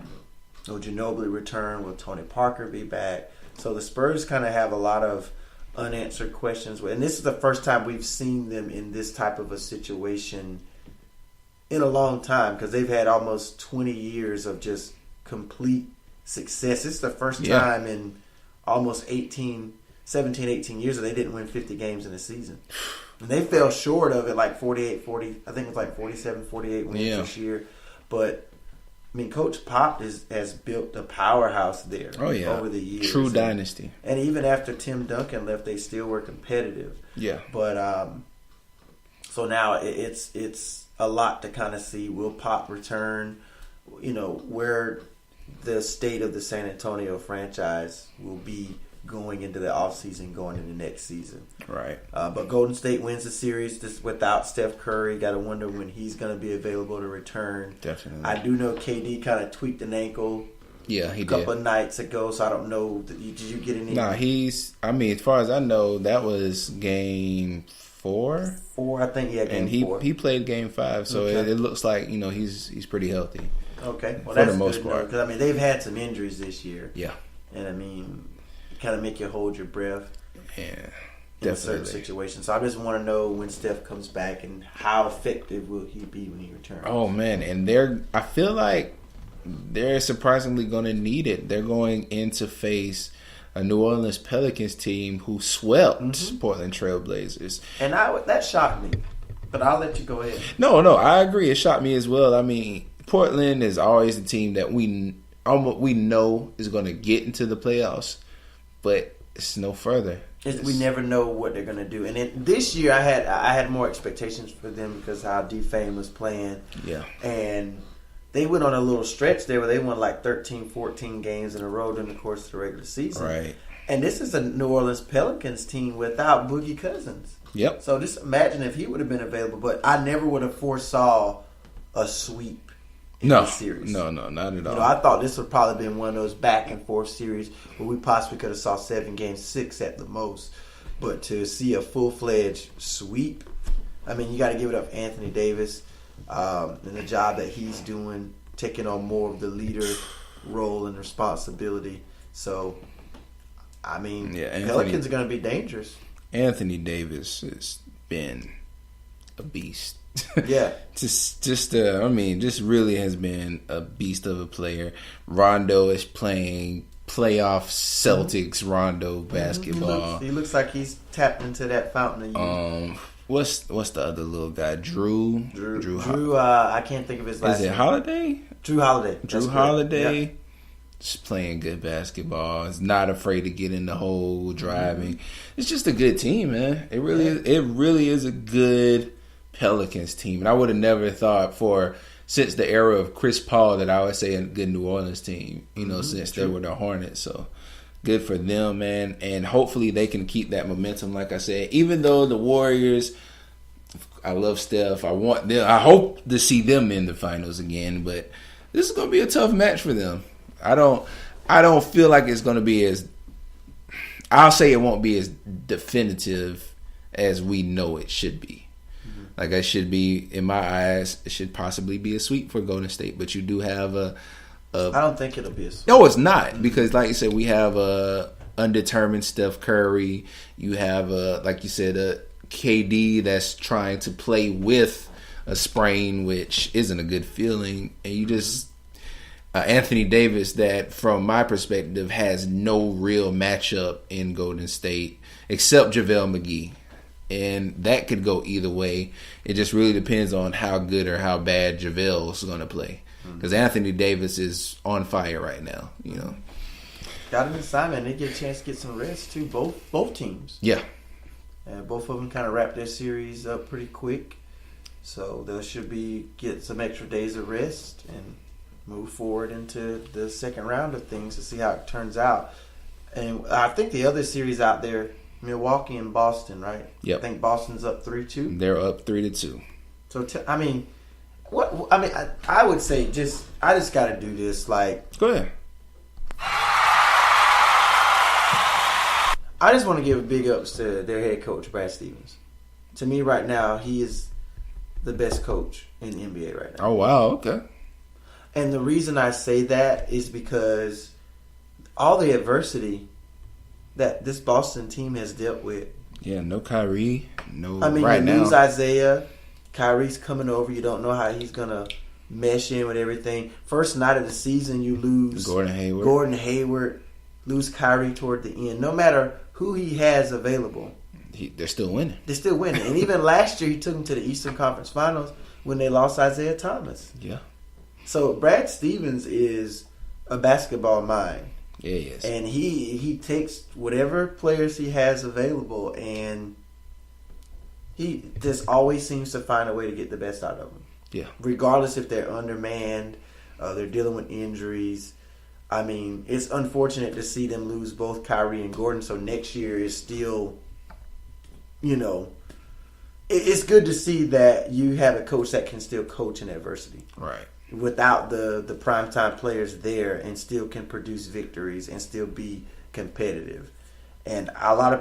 Ginobili return? Will Tony Parker be back? So the Spurs kind of have a lot of unanswered questions. And this is the first time we've seen them in this type of a situation in a long time, because they've had almost 20 years of just complete success. This is the first time in almost 17, 18 years that they didn't win 50 games in a season. And they fell short of it, like 48, 40, I think it was like 47, 48 wins this year. But, I mean, Coach Pop has built a powerhouse there over the years. True dynasty. And even after Tim Duncan left, they still were competitive. Yeah. But, so now it's a lot to kind of see. Will Pop return? Where the state of the San Antonio franchise will be going into the offseason, going into next season. Right. But Golden State wins the series just without Steph Curry. Got to wonder when he's going to be available to return. Definitely. I do know KD kind of tweaked an ankle. Yeah, he a couple of nights ago, so I don't know. Did you get any? Nah, as far as I know, that was game 4. 4, I think. Yeah, game 4. And he played game 5, so it looks like he's pretty healthy. Okay, well, for that's the most part. Because they've had some injuries this year. Yeah, and kind of make you hold your breath. Yeah, in certain situations. So I just want to know when Steph comes back and how effective will he be when he returns. Oh man, and I feel like they're surprisingly going to need it. They're going in to face a New Orleans Pelicans team who swept Portland Trailblazers, and that shocked me. But I'll let you go ahead. No, I agree. It shocked me as well. I mean, Portland is always the team that we know is going to get into the playoffs, but it's no further. We never know what they're going to do. And this year, I had more expectations for them because how D-Fame was playing. Yeah. And they went on a little stretch there where they won like 13, 14 games in a row during the course of the regular season. Right. And this is a New Orleans Pelicans team without Boogie Cousins. Yep. So just imagine if he would have been available. But I never would have foresaw a sweep in this series. No, not at all. I thought this would probably been one of those back and forth series where we possibly could have saw 7 games, 6 at the most. But to see a full-fledged sweep, I mean, you got to give it up for Anthony Davis and the job that he's doing, taking on more of the leader role and responsibility. So, I mean, Pelicans are going to be dangerous. Anthony Davis has been a beast. Yeah. just really has been a beast of a player. Rondo is playing playoff Celtics Rondo basketball. He looks like he's tapped into that fountain of youth. What's the other little guy? Drew. I can't think of his last name. Is it Holiday? Drew Holiday. Drew Holiday. Yep. Just playing good basketball. Is not afraid to get in the hole, driving. It's just a good team, man. It really is a good Pelicans team. And I would have never thought since the era of Chris Paul that I would say a good New Orleans team, since they were the Hornets. So good for them, man. And hopefully they can keep that momentum, like I said. Even though the Warriors, I love Steph. I hope to see them in the finals again. But this is going to be a tough match for them. I don't feel like it's going to be I'll say it won't be as definitive as we know it should be. Like it should be, in my eyes, it should possibly be a sweep for Golden State. But you do have I don't think it'll be a sweep. No, it's not. Because like you said, we have a undetermined Steph Curry. You have like you said, a KD that's trying to play with a sprain, which isn't a good feeling. And you just Anthony Davis that, from my perspective, has no real matchup in Golden State except JaVale McGee. And that could go either way. It just really depends on how good or how bad JaVale's going to play. Because Anthony Davis is on fire right now, Got an assignment. They get a chance to get some rest, too. Both teams. Yeah. Both of them kind of wrapped their series up pretty quick. So they should get some extra days of rest and move forward into the second round of things to see how it turns out. And I think the other series out there, Milwaukee and Boston, right? Yep. I think Boston's up 3-2. They're up 3-2. So I would say I just got to do this. Like, go ahead. I just want to give big ups to their head coach, Brad Stevens. To me, right now, he is the best coach in the NBA right now. Oh wow, okay. And the reason I say that is because all the adversity that this Boston team has dealt with. Yeah, no Kyrie. No, you lose Isaiah. Kyrie's coming over. You don't know how he's going to mesh in with everything. First night of the season, you lose Gordon Hayward. Lose Kyrie toward the end. No matter who he has available. They're still winning. And even last year, he took them to the Eastern Conference Finals when they lost Isaiah Thomas. Yeah. So Brad Stevens is a basketball mind. Yeah, he is. And he takes whatever players he has available, and he just always seems to find a way to get the best out of them. Yeah. Regardless if they're undermanned, they're dealing with injuries. I mean, it's unfortunate to see them lose both Kyrie and Gordon. So next year is still, it's good to see that you have a coach that can still coach in adversity. Right. Without the primetime players there, and still can produce victories and still be competitive. And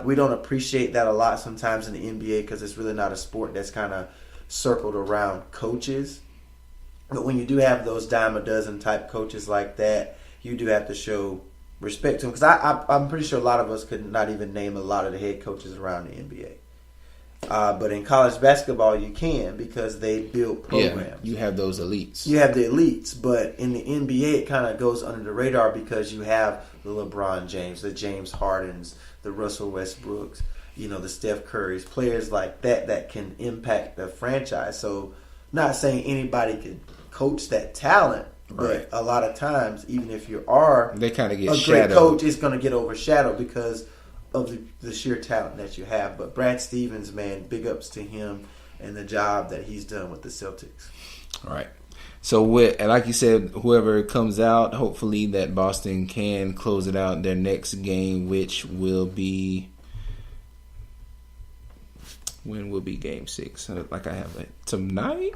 we don't appreciate that a lot sometimes in the NBA because it's really not a sport that's kind of circled around coaches. But when you do have those dime a dozen type coaches like that, you do have to show respect to them. Because I'm pretty sure a lot of us could not even name a lot of the head coaches around the NBA. But in college basketball, you can because they build programs. Yeah, you have those elites. You have the elites, but in the NBA, it kind of goes under the radar because you have the LeBron James, the James Hardens, the Russell Westbrooks, the Steph Currys, players like that can impact the franchise. So, not saying anybody can coach that talent, but a lot of times, even if you are they kind of get a great coach, it's going to get overshadowed because of the sheer talent that you have. But Brad Stevens, man, big ups to him and the job that he's done with the Celtics. All right. So, and like you said, whoever comes out, hopefully that Boston can close it out their next game, which will be... When will be Game 6? Like I have it tonight?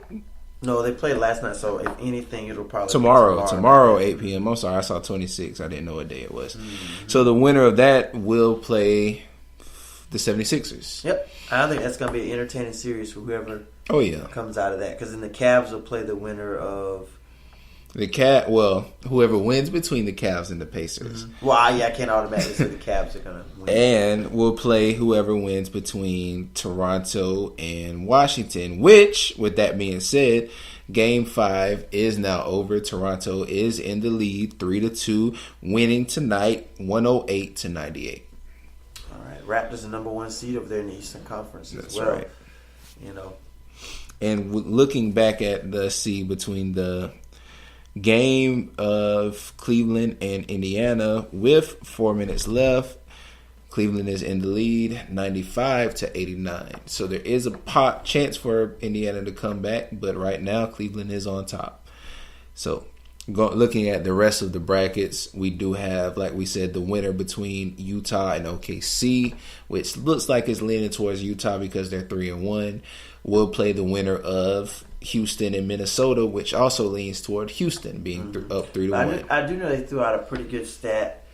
No, they played last night, so if anything, it'll probably tomorrow. be Tomorrow, 8 p.m. I'm sorry, I saw 26. I didn't know what day it was. Mm-hmm. So the winner of that will play the 76ers. Yep. I think that's going to be an entertaining series for whoever comes out of that. Because then the Cavs will play the winner of... whoever wins between the Cavs and the Pacers. Mm-hmm. Well, I can't automatically say the Cavs are going to win. And we'll play whoever wins between Toronto and Washington, which, with that being said, Game 5 is now over. Toronto is in the lead, 3-2, winning tonight, 108-98. All right. Raptors are number 1 seed over there in the Eastern Conference as well. Right. And looking back at the seed between the game of Cleveland and Indiana with 4 minutes left, Cleveland is in the lead 95-89. So there is a chance for Indiana to come back, but right now Cleveland is on top. So looking at the rest of the brackets, we do have, like we said, the winner between Utah and OKC, which looks like it's leaning towards Utah because they're 3-1. We'll play the winner of Houston and Minnesota, which also leans toward Houston being up 3-1. I do know they threw out a pretty good stat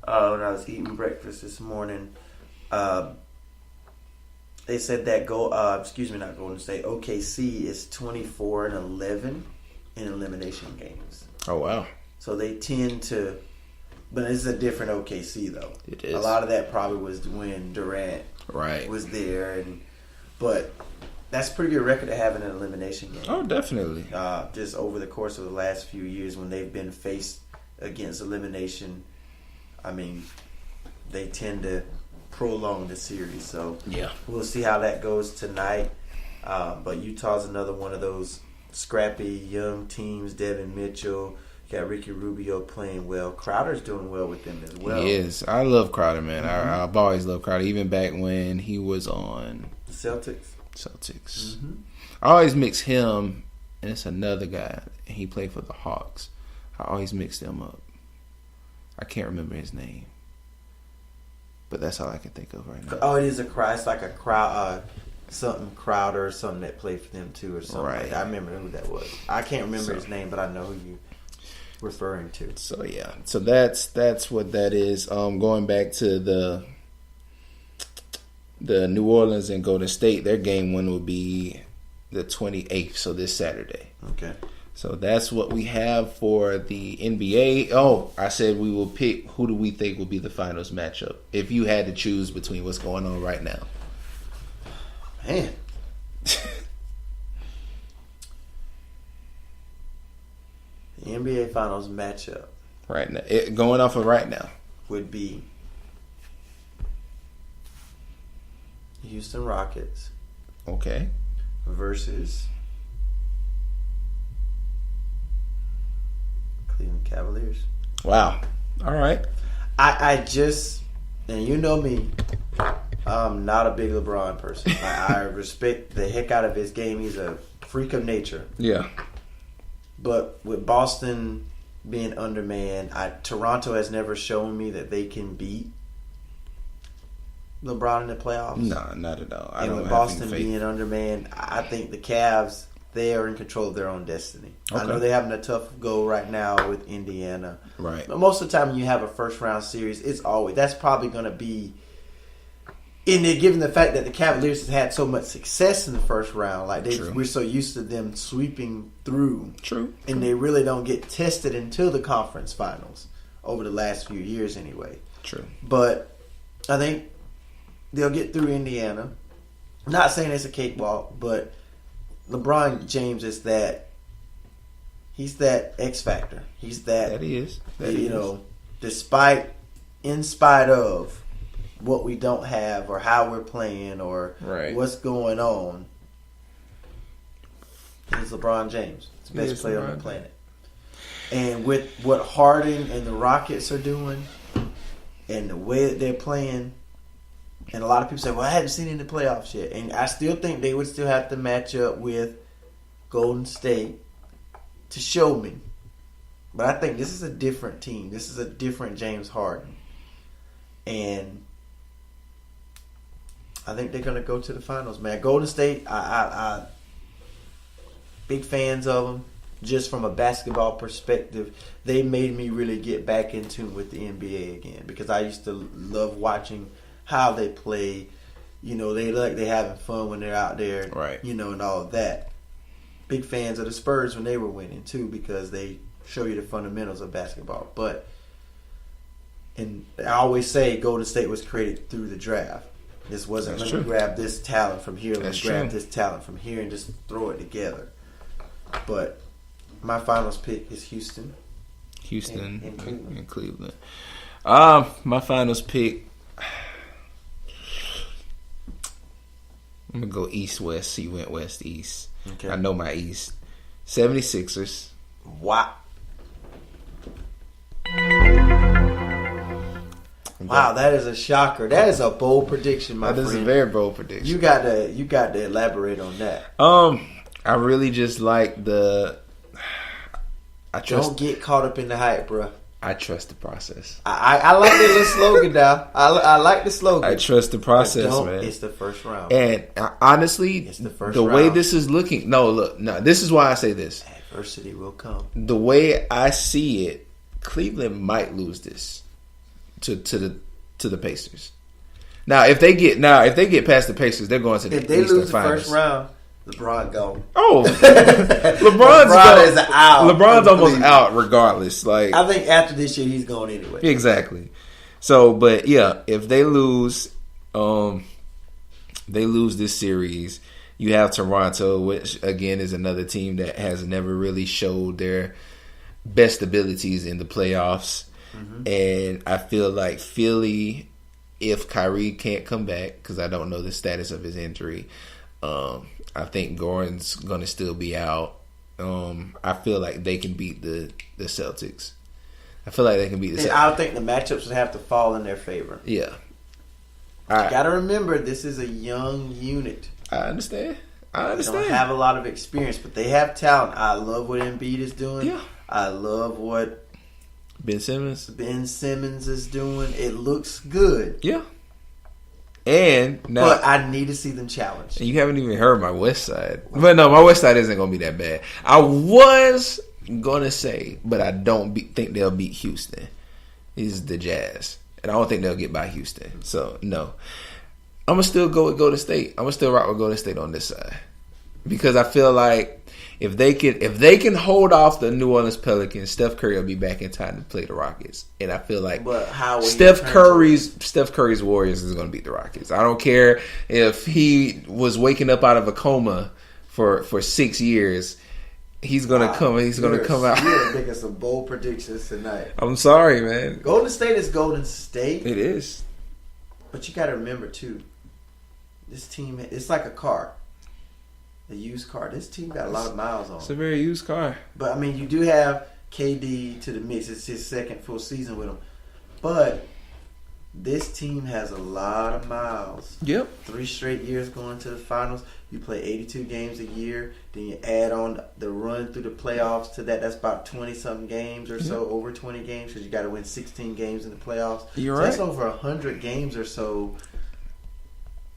when I was eating breakfast this morning. They said that OKC is 24-11 in elimination games. Oh wow! So they tend to, but it's a different OKC though. It is. A lot of that probably was when Durant was there, but. That's a pretty good record to have in an elimination game. Oh, definitely. Just over the course of the last few years when they've been faced against elimination, I mean, they tend to prolong the series. So we'll see how that goes tonight. But Utah's another one of those scrappy young teams. Devin Mitchell, you got Ricky Rubio playing well. Crowder's doing well with them as well. He is. I love Crowder, man. Mm-hmm. I've always loved Crowder, even back when he was on the Celtics. Mm-hmm. I always mix him, and it's another guy. He played for the Hawks. I always mix them up. I can't remember his name, but that's all I can think of right now. Oh, it is it's like a crowd, something Crowder or something that played for them too, or something. Right. Like that. I remember who that was. I can't remember his name, but I know who you referring to. So yeah, so that's what that is. Going back to the New Orleans and Golden State, their game 1 will be the 28th, so this Saturday. Okay. So that's what we have for the NBA. Oh, I said we will pick who do we think will be the finals matchup if you had to choose between what's going on right now. Man. The NBA finals matchup right now, going off of right now, would be Houston Rockets. Okay. Versus Cleveland Cavaliers. Wow. All right. I just, and you know me, I'm not a big LeBron person. I respect the heck out of his game. He's a freak of nature. Yeah. But with Boston being undermanned. Toronto has never shown me that they can beat LeBron in the playoffs. No, not at all. And with Boston being undermanned, I think the Cavs, they are in control of their own destiny. Okay. I know they're having a tough go right now with Indiana. Right. But most of the time when you have a first round series, that's probably going to be, given the fact that the Cavaliers have had so much success in the first round, like we're so used to them sweeping through. True. And they really don't get tested until the conference finals over the last few years anyway. True. But I think they'll get through Indiana. Not saying it's a cakewalk, but LeBron James is he's that X factor. He's that he is. In spite of what we don't have or how we're playing or what's going on, he's LeBron James. He's the best player on the planet. And with what Harden and the Rockets are doing and the way that they're playing, and a lot of people say, well, I haven't seen it in the playoffs yet. And I still think they would still have to match up with Golden State to show me. But I think this is a different team. This is a different James Harden. And I think they're going to go to the finals, man. Golden State, I big fans of them. Just from a basketball perspective, they made me really get back in tune with the NBA again. Because I used to love watching how they play. They look like they're having fun when they're out there. Right. And all of that. Big fans of the Spurs when they were winning, too, because they show you the fundamentals of basketball. And I always say Golden State was created through the draft. This wasn't, let me grab this talent from here, let me grab this talent from here and just throw it together. But my finals pick is Houston. And Cleveland. My finals pick, I'm going to go East-West. You went West-East. Okay. I know my East. 76ers. Wow. Wow, that is a shocker. That is a bold prediction, my friend. That is a very bold prediction. You got to elaborate on that. I really just like don't get caught up in the hype, bro. I trust the process. I like the little slogan now. I like the slogan. I trust the process, man. It's the first round. And honestly, it's the first round. Way this is looking, this is why I say this. Adversity will come. The way I see it, Cleveland might lose this to the Pacers. Now, if they get past the Pacers, they're going to the Eastern Finals. If they lose the first round, LeBron gone. Oh, LeBron is out. LeBron's almost out regardless. Like, I think after this year, he's going anyway. Exactly. So, but yeah, if they lose this series, you have Toronto, which again is another team that has never really showed their best abilities in the playoffs. Mm-hmm. And I feel like Philly, if Kyrie can't come back, because I don't know the status of his injury, I think Gordon's going to still be out. I feel like they can beat the Celtics. I feel like they can beat the Celtics. I think the matchups would have to fall in their favor. Yeah. You got to remember, this is a young unit. I understand. They don't have a lot of experience, but they have talent. I love what Embiid is doing. Yeah. I love what Ben Simmons is doing. It looks good. Yeah. And now, but I need to see them challenged. You haven't even heard my West Side. But no, my West Side isn't going to be that bad. I was going to say, but I don't think they'll beat Houston. It's the Jazz. And I don't think they'll get by Houston. So, no. I'm going to still go with Golden State. I'm going to still rock with Golden State on this side. Because I feel like if they can hold off the New Orleans Pelicans, Steph Curry will be back in time to play the Rockets. And I feel like Steph Curry's Warriors is going to beat the Rockets. I don't care if he was waking up out of a coma for 6 years. He's going to come. He's going to come out. You're making some bold predictions tonight. I'm sorry, man. Golden State is Golden State. It is. But you got to remember too, this team, it's like a car. A used car. This team got a lot of miles on it. It's a very used car. But, I mean, you do have KD to the mix. It's his second full season with him. But this team has a lot of miles. Yep. 3 straight years going to the finals. You play 82 games a year. Then you add on the run through the playoffs to that. That's about 20-something games or so, over 20 games, because you got to win 16 games in the playoffs. You're so right. That's over 100 games or so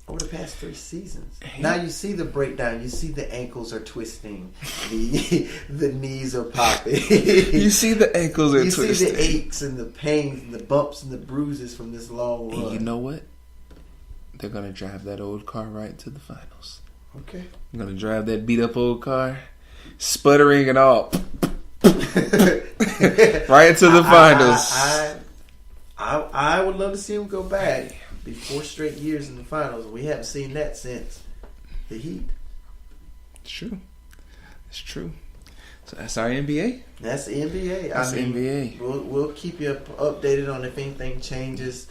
over the past 3 seasons. Now you see the breakdown. You see the ankles are twisting. The knees are popping. You see the ankles are twisting. You see the aches and the pains and the bumps and the bruises from this long run. And you know what? They're going to drive that old car right to the finals. Okay. They're going to drive that beat up old car, sputtering and all. Right into the finals. I would love to see them go back. Be 4 straight years in the finals. We haven't seen that since the Heat. It's true. It's true. So that's our NBA. That's the NBA. That's NBA. We'll keep you updated on if anything changes.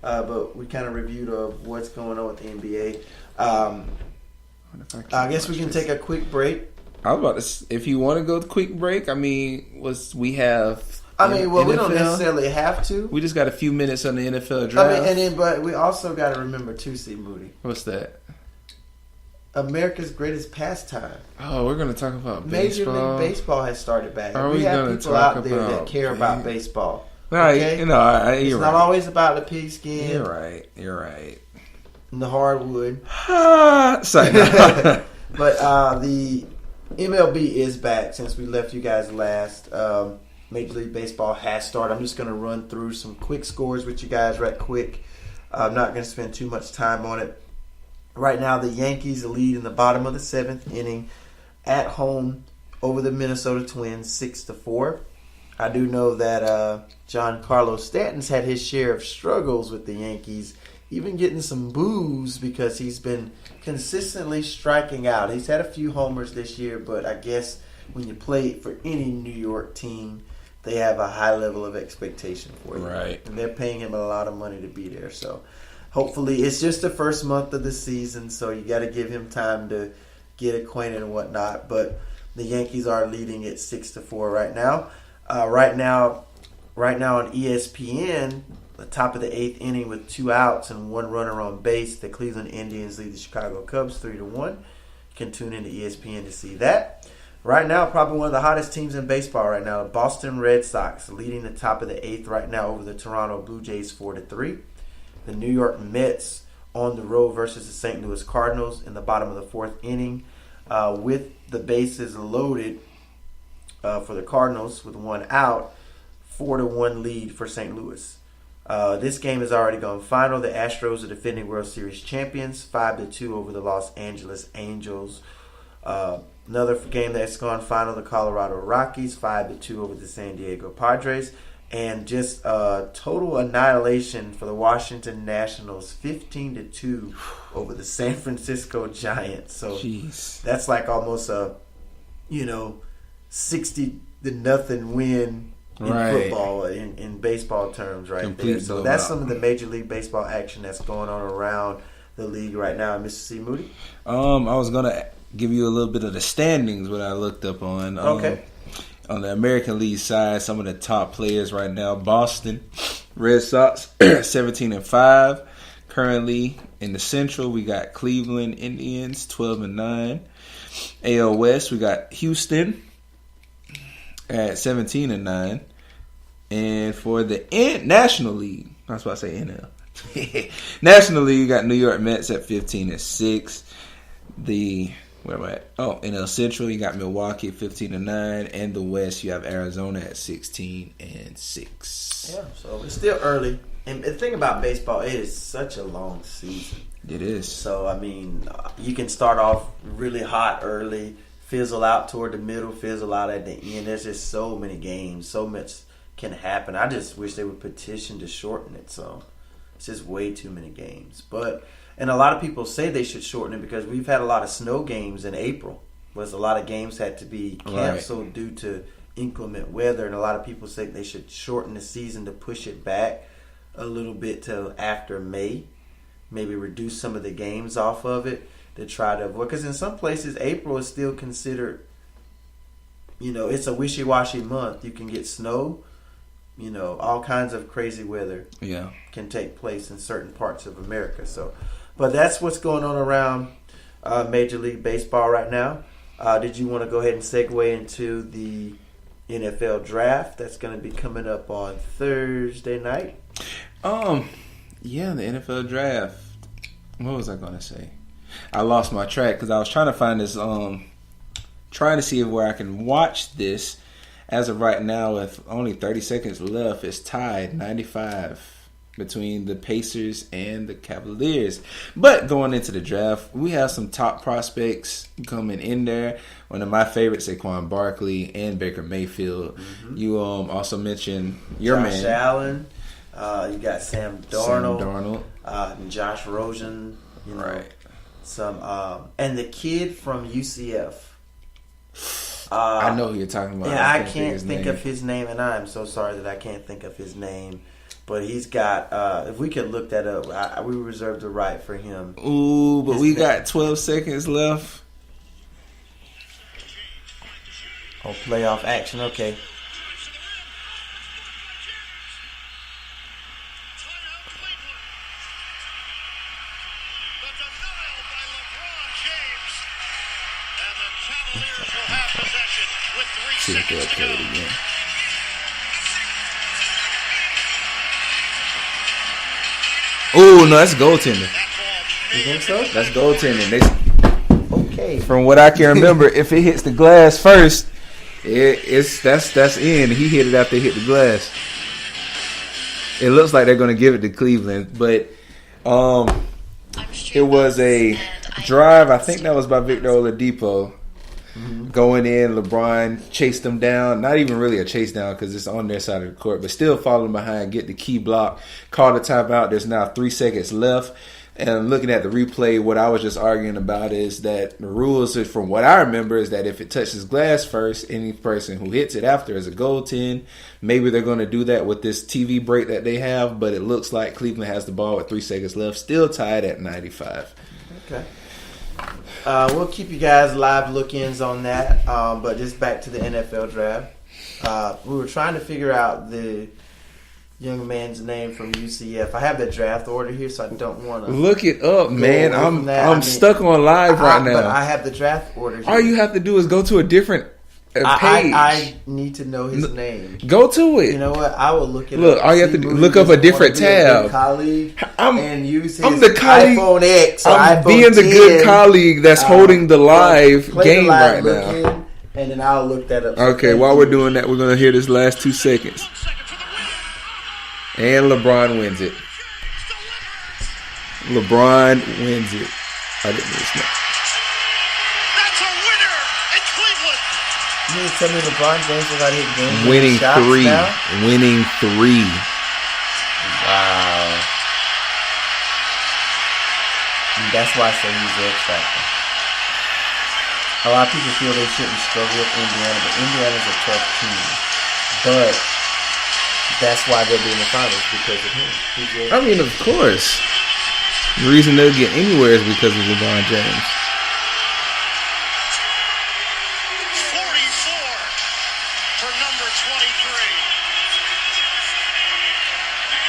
But we kind of reviewed what's going on with the NBA. I guess we can take a quick break. I was about to. If you want to go quick break, I mean, we have. We don't necessarily have to. We just got a few minutes on the NFL draft. But we also got to remember too, C. Moody. What's that? America's greatest pastime. Oh, we're going to talk about Major baseball. League Baseball has started back. We have gonna people talk out there that about care about baseball. Okay? It's you're not right. always about the pigskin. You're right. And the hardwood. Sorry. But the MLB is back since we left you guys last. Major League Baseball has started. I'm just going to run through some quick scores with you guys right quick. I'm not going to spend too much time on it. Right now, the Yankees lead in the bottom of the 7th inning at home over the Minnesota Twins 6-4. I do know that Giancarlo Stanton's had his share of struggles with the Yankees, even getting some boos because he's been consistently striking out. He's had a few homers this year, but I guess when you play for any New York team, they have a high level of expectation for you. Right. And they're paying him a lot of money to be there. So hopefully it's just the first month of the season, so you got to give him time to get acquainted and whatnot. But the Yankees are leading at 6-4 right now. Right now on ESPN, the top of the 8th inning with 2 outs and 1 runner on base, the Cleveland Indians lead the Chicago Cubs 3-1. You can tune into ESPN to see that. Right now, probably one of the hottest teams in baseball right now, the Boston Red Sox leading the top of the 8th right now over the Toronto Blue Jays 4-3. The New York Mets on the road versus the St. Louis Cardinals in the bottom of the 4th inning with the bases loaded for the Cardinals with 1 out, 4-1 lead for St. Louis. This game has already gone final. The Astros are defending World Series champions, 5-2 over the Los Angeles Angels. Another game that's gone final, the Colorado Rockies, 5-2 over the San Diego Padres. And just total annihilation for the Washington Nationals, 15-2 over the San Francisco Giants. So that's like almost a 60-0 win in football, in baseball terms, right? Complete there. So that's some of the Major League Baseball action that's going on around the league right now. Mr. C. Moody? I was going to give you a little bit of the standings, what I looked up on. Okay. On the American League side, some of the top players right now: Boston Red Sox, 17-5. Currently in the Central, we got Cleveland Indians, 12-9. AL West, we got Houston at 17-9. And for the National League, I was about to say NL. National League, you got New York Mets at 15-6. Where am I at? Oh, NL Central, you got Milwaukee at 15-9, and the West, you have Arizona at 16-6. Yeah, so it's still early. And the thing about baseball, it is such a long season. It is. So, I mean, you can start off really hot early, fizzle out toward the middle, fizzle out at the end. There's just so many games, so much can happen. I just wish they would petition to shorten it. So, it's just way too many games. And a lot of people say they should shorten it because we've had a lot of snow games in April. Was a lot of games had to be canceled due to inclement weather, and a lot of people say they should shorten the season to push it back a little bit till after May. Maybe reduce some of the games off of it to try to avoid. Because in some places, April is still considered, it's a wishy-washy month. You can get snow all kinds of crazy weather can take place in certain parts of America. So, but that's what's going on around Major League Baseball right now. Did you want to go ahead and segue into the NFL draft that's going to be coming up on Thursday night? Yeah, the NFL draft. What was I going to say? I lost my track because I was trying to find this, trying to see where I can watch this. As of right now, with only 30 seconds left, it's tied 95 between the Pacers and the Cavaliers. But going into the draft, we have some top prospects coming in there. One of my favorites, Saquon Barkley and Baker Mayfield. Mm-hmm. You also mentioned your Josh Allen. You got Sam Darnold. And Josh Rosen. Right. Some and the kid from UCF. I know who you're talking about. Yeah, I can't think of his name, and I'm so sorry that I can't think of his name. But he's got, if we could look that up, we reserve the right for him. Ooh, but we got 12 seconds left. Oh, playoff action, okay. See if they'll play it again. Oh, no, that's goaltending. You think so? That's goaltending. Okay. From what I can remember, if it hits the glass first, that's in. He hit it after it hit the glass. It looks like they're going to give it to Cleveland, but it was a drive. I think that was by Victor Oladipo. Mm-hmm. Going in, LeBron chased them down. Not even really a chase down because it's on their side of the court, but still following behind, get the key block, call the timeout. There's now 3 seconds left. And looking at the replay, what I was just arguing about is that the rules, from what I remember, is that if it touches glass first, any person who hits it after is a goaltend. Maybe they're going to do that with this TV break that they have, but it looks like Cleveland has the ball with 3 seconds left, still tied at 95. Okay. We'll keep you guys live look-ins on that, but just back to the NFL draft. We were trying to figure out the young man's name from UCF. I have the draft order here, so I don't want to look it up, man. I'm stuck on live right now. But I have the draft order here. All you have to do is go to a different page. I need to know his name. Go to it. You know what? I will look it up. Look, all you have to do look up a different tab. And use his I'm the colleague, iPhone X or I'm iPhone being 10, the good colleague that's holding the live game right now. And then I'll look that up. Okay, while we're doing that, we're going to hear this last 2 seconds. And LeBron wins it. LeBron wins it. I didn't miss that. That's a winner in Cleveland. You mean to tell me LeBron James is out here game winning three. Now? Winning 3. Wow. And that's why I say he's the X factor. A lot of people feel they shouldn't struggle with Indiana, but Indiana's a tough team. But that's why they'll be in the finals, because of him. I mean, of course. The reason they'll get anywhere is because of LeBron James. 44 for number 23.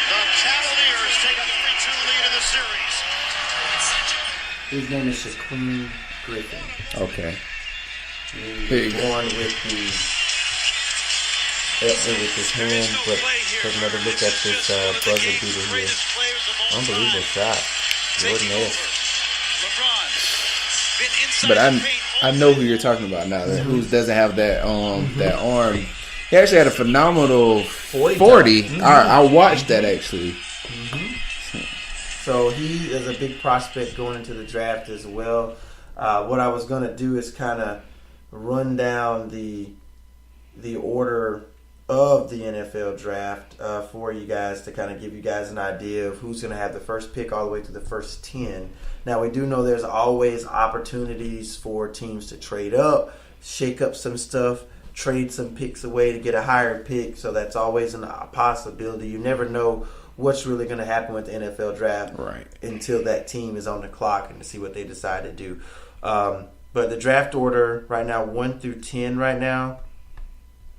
The Cavaliers take a 3-2 lead in the series. His name is Shaquem Griffin. Okay. He's born with his hand, but take another look at this buzzer beater here. Unbelievable shot. Jordan But I know who you're talking about now. Who doesn't have that that arm. He actually had a phenomenal 40. Mm-hmm. I watched that actually. Mm-hmm. So he is a big prospect going into the draft as well. What I was going to do is kind of run down the order of the NFL draft for you guys to kind of give you guys an idea of who's going to have the first pick all the way to the first 10. Now, we do know there's always opportunities for teams to trade up, shake up some stuff, trade some picks away to get a higher pick. So that's always a possibility. You never know what's really going to happen with the NFL draft until that team is on the clock and to see what they decide to do. But the draft order right now, 1 through 10 right now,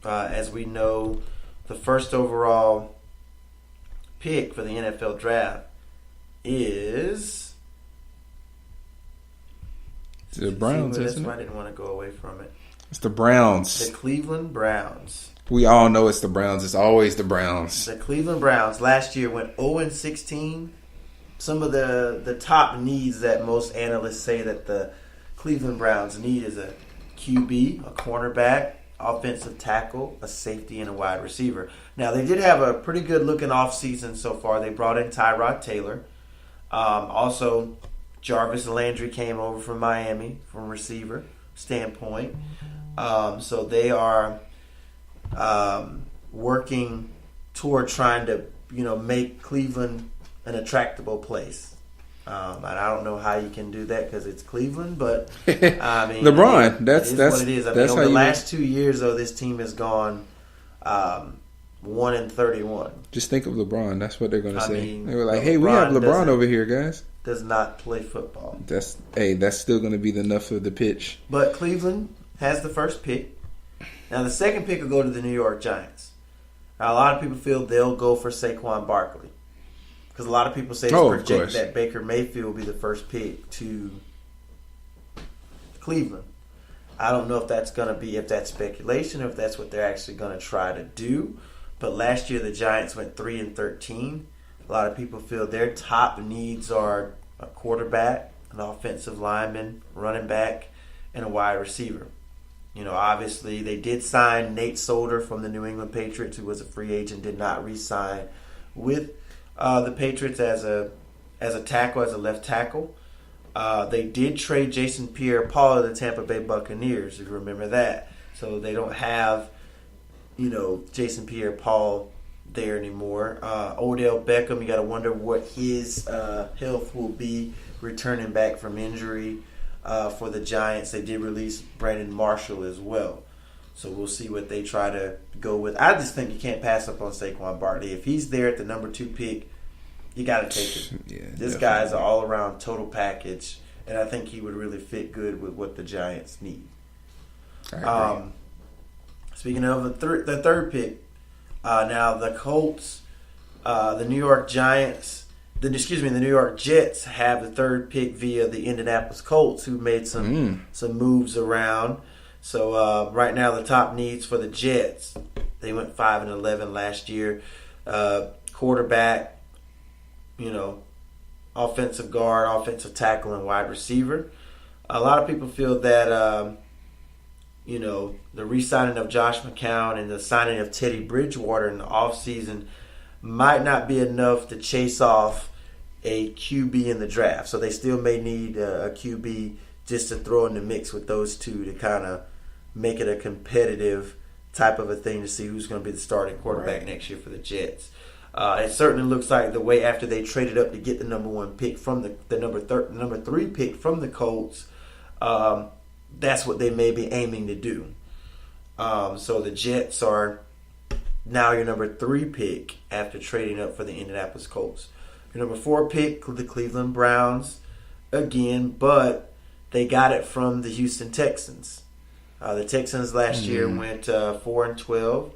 as we know, the first overall pick for the NFL draft is the Browns. That's Isn't why I it? didn't want to go away from it. It's the Browns. The Cleveland Browns. We all know it's the Browns. It's always the Browns. The Cleveland Browns last year went 0-16. Some of the top needs that most analysts say that the Cleveland Browns need is a QB, a cornerback, offensive tackle, a safety, and a wide receiver. Now, they did have a pretty good looking offseason so far. They brought in Tyrod Taylor. Also, Jarvis Landry came over from Miami from receiver standpoint. So they are working toward trying to, make Cleveland an attractable place. And I don't know how you can do that because it's Cleveland, but I mean, LeBron. That's what it is. I mean, over the last 2 years, though, this team has gone 1-31. Just think of LeBron. That's what they're going to say. mean, they were like, "Hey, we have LeBron over here, guys." Does not play football. That's still going to be enough of the pitch. But Cleveland has the first pick. Now, the second pick will go to the New York Giants. Now, a lot of people feel they'll go for Saquon Barkley. Because a lot of people say it's projected that Baker Mayfield will be the first pick to Cleveland. I don't know if that's speculation or if that's what they're actually going to try to do. But last year the Giants went 3-13. A lot of people feel their top needs are a quarterback, an offensive lineman, running back, and a wide receiver. Obviously they did sign Nate Solder from the New England Patriots, who was a free agent, did not re-sign with the Patriots as a tackle, as a left tackle. They did trade Jason Pierre-Paul to the Tampa Bay Buccaneers, if you remember that. So they don't have, Jason Pierre-Paul there anymore. Odell Beckham, you got to wonder what his health will be returning back from injury for the Giants. They did release Brandon Marshall as well. So we'll see what they try to go with. I just think you can't pass up on Saquon Barkley. If he's there at the number 2 pick, you got to take it. Yeah, this guy's an all-around total package, and I think he would really fit good with what the Giants need. Speaking of the third pick, now the Colts, the New York Jets have the third pick via the Indianapolis Colts, who made some moves around. So right now the top needs for the Jets, they went 5-11 last year. Quarterback, offensive guard, offensive tackle, and wide receiver. A lot of people feel that the re-signing of Josh McCown and the signing of Teddy Bridgewater in the offseason might not be enough to chase off a QB in the draft. So they still may need a QB just to throw in the mix with those two to kind of make it a competitive type of a thing to see who's going to be the starting quarterback next year for the Jets. It certainly looks like the way after they traded up to get the number 1 pick from the number 3 pick from the Colts, that's what they may be aiming to do. So the Jets are now your number 3 pick after trading up for the Indianapolis Colts. Your number 4 pick, the Cleveland Browns, again, but they got it from the Houston Texans. The Texans last year went 4-12,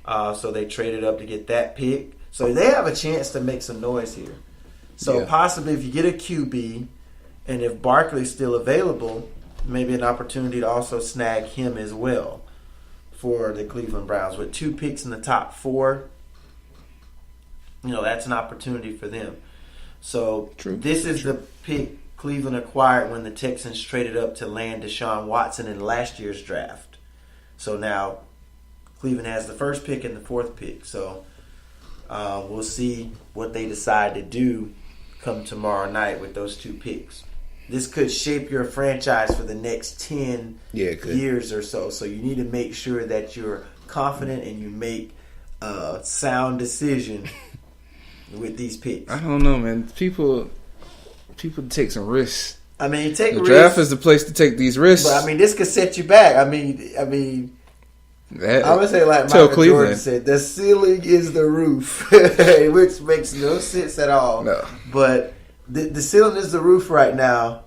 so they traded up to get that pick. So they have a chance to make some noise here. So possibly if you get a QB, and if Barkley's still available, maybe an opportunity to also snag him as well for the Cleveland Browns. With 2 picks in the top 4, that's an opportunity for them. So this is the pick Cleveland acquired when the Texans traded up to land Deshaun Watson in last year's draft. So now Cleveland has the first pick and the 4th pick. So we'll see what they decide to do come tomorrow night with those 2 picks. This could shape your franchise for the next 10 years or so. So you need to make sure that you're confident and you make a sound decision with these picks. I don't know, man. People take some risks. I mean, take the risks. draft is the place to take these risks. But I mean, this could set you back. I mean, I'm gonna say like Michael Jordan said, the ceiling is the roof, which makes no sense at all. No. But the ceiling is the roof right now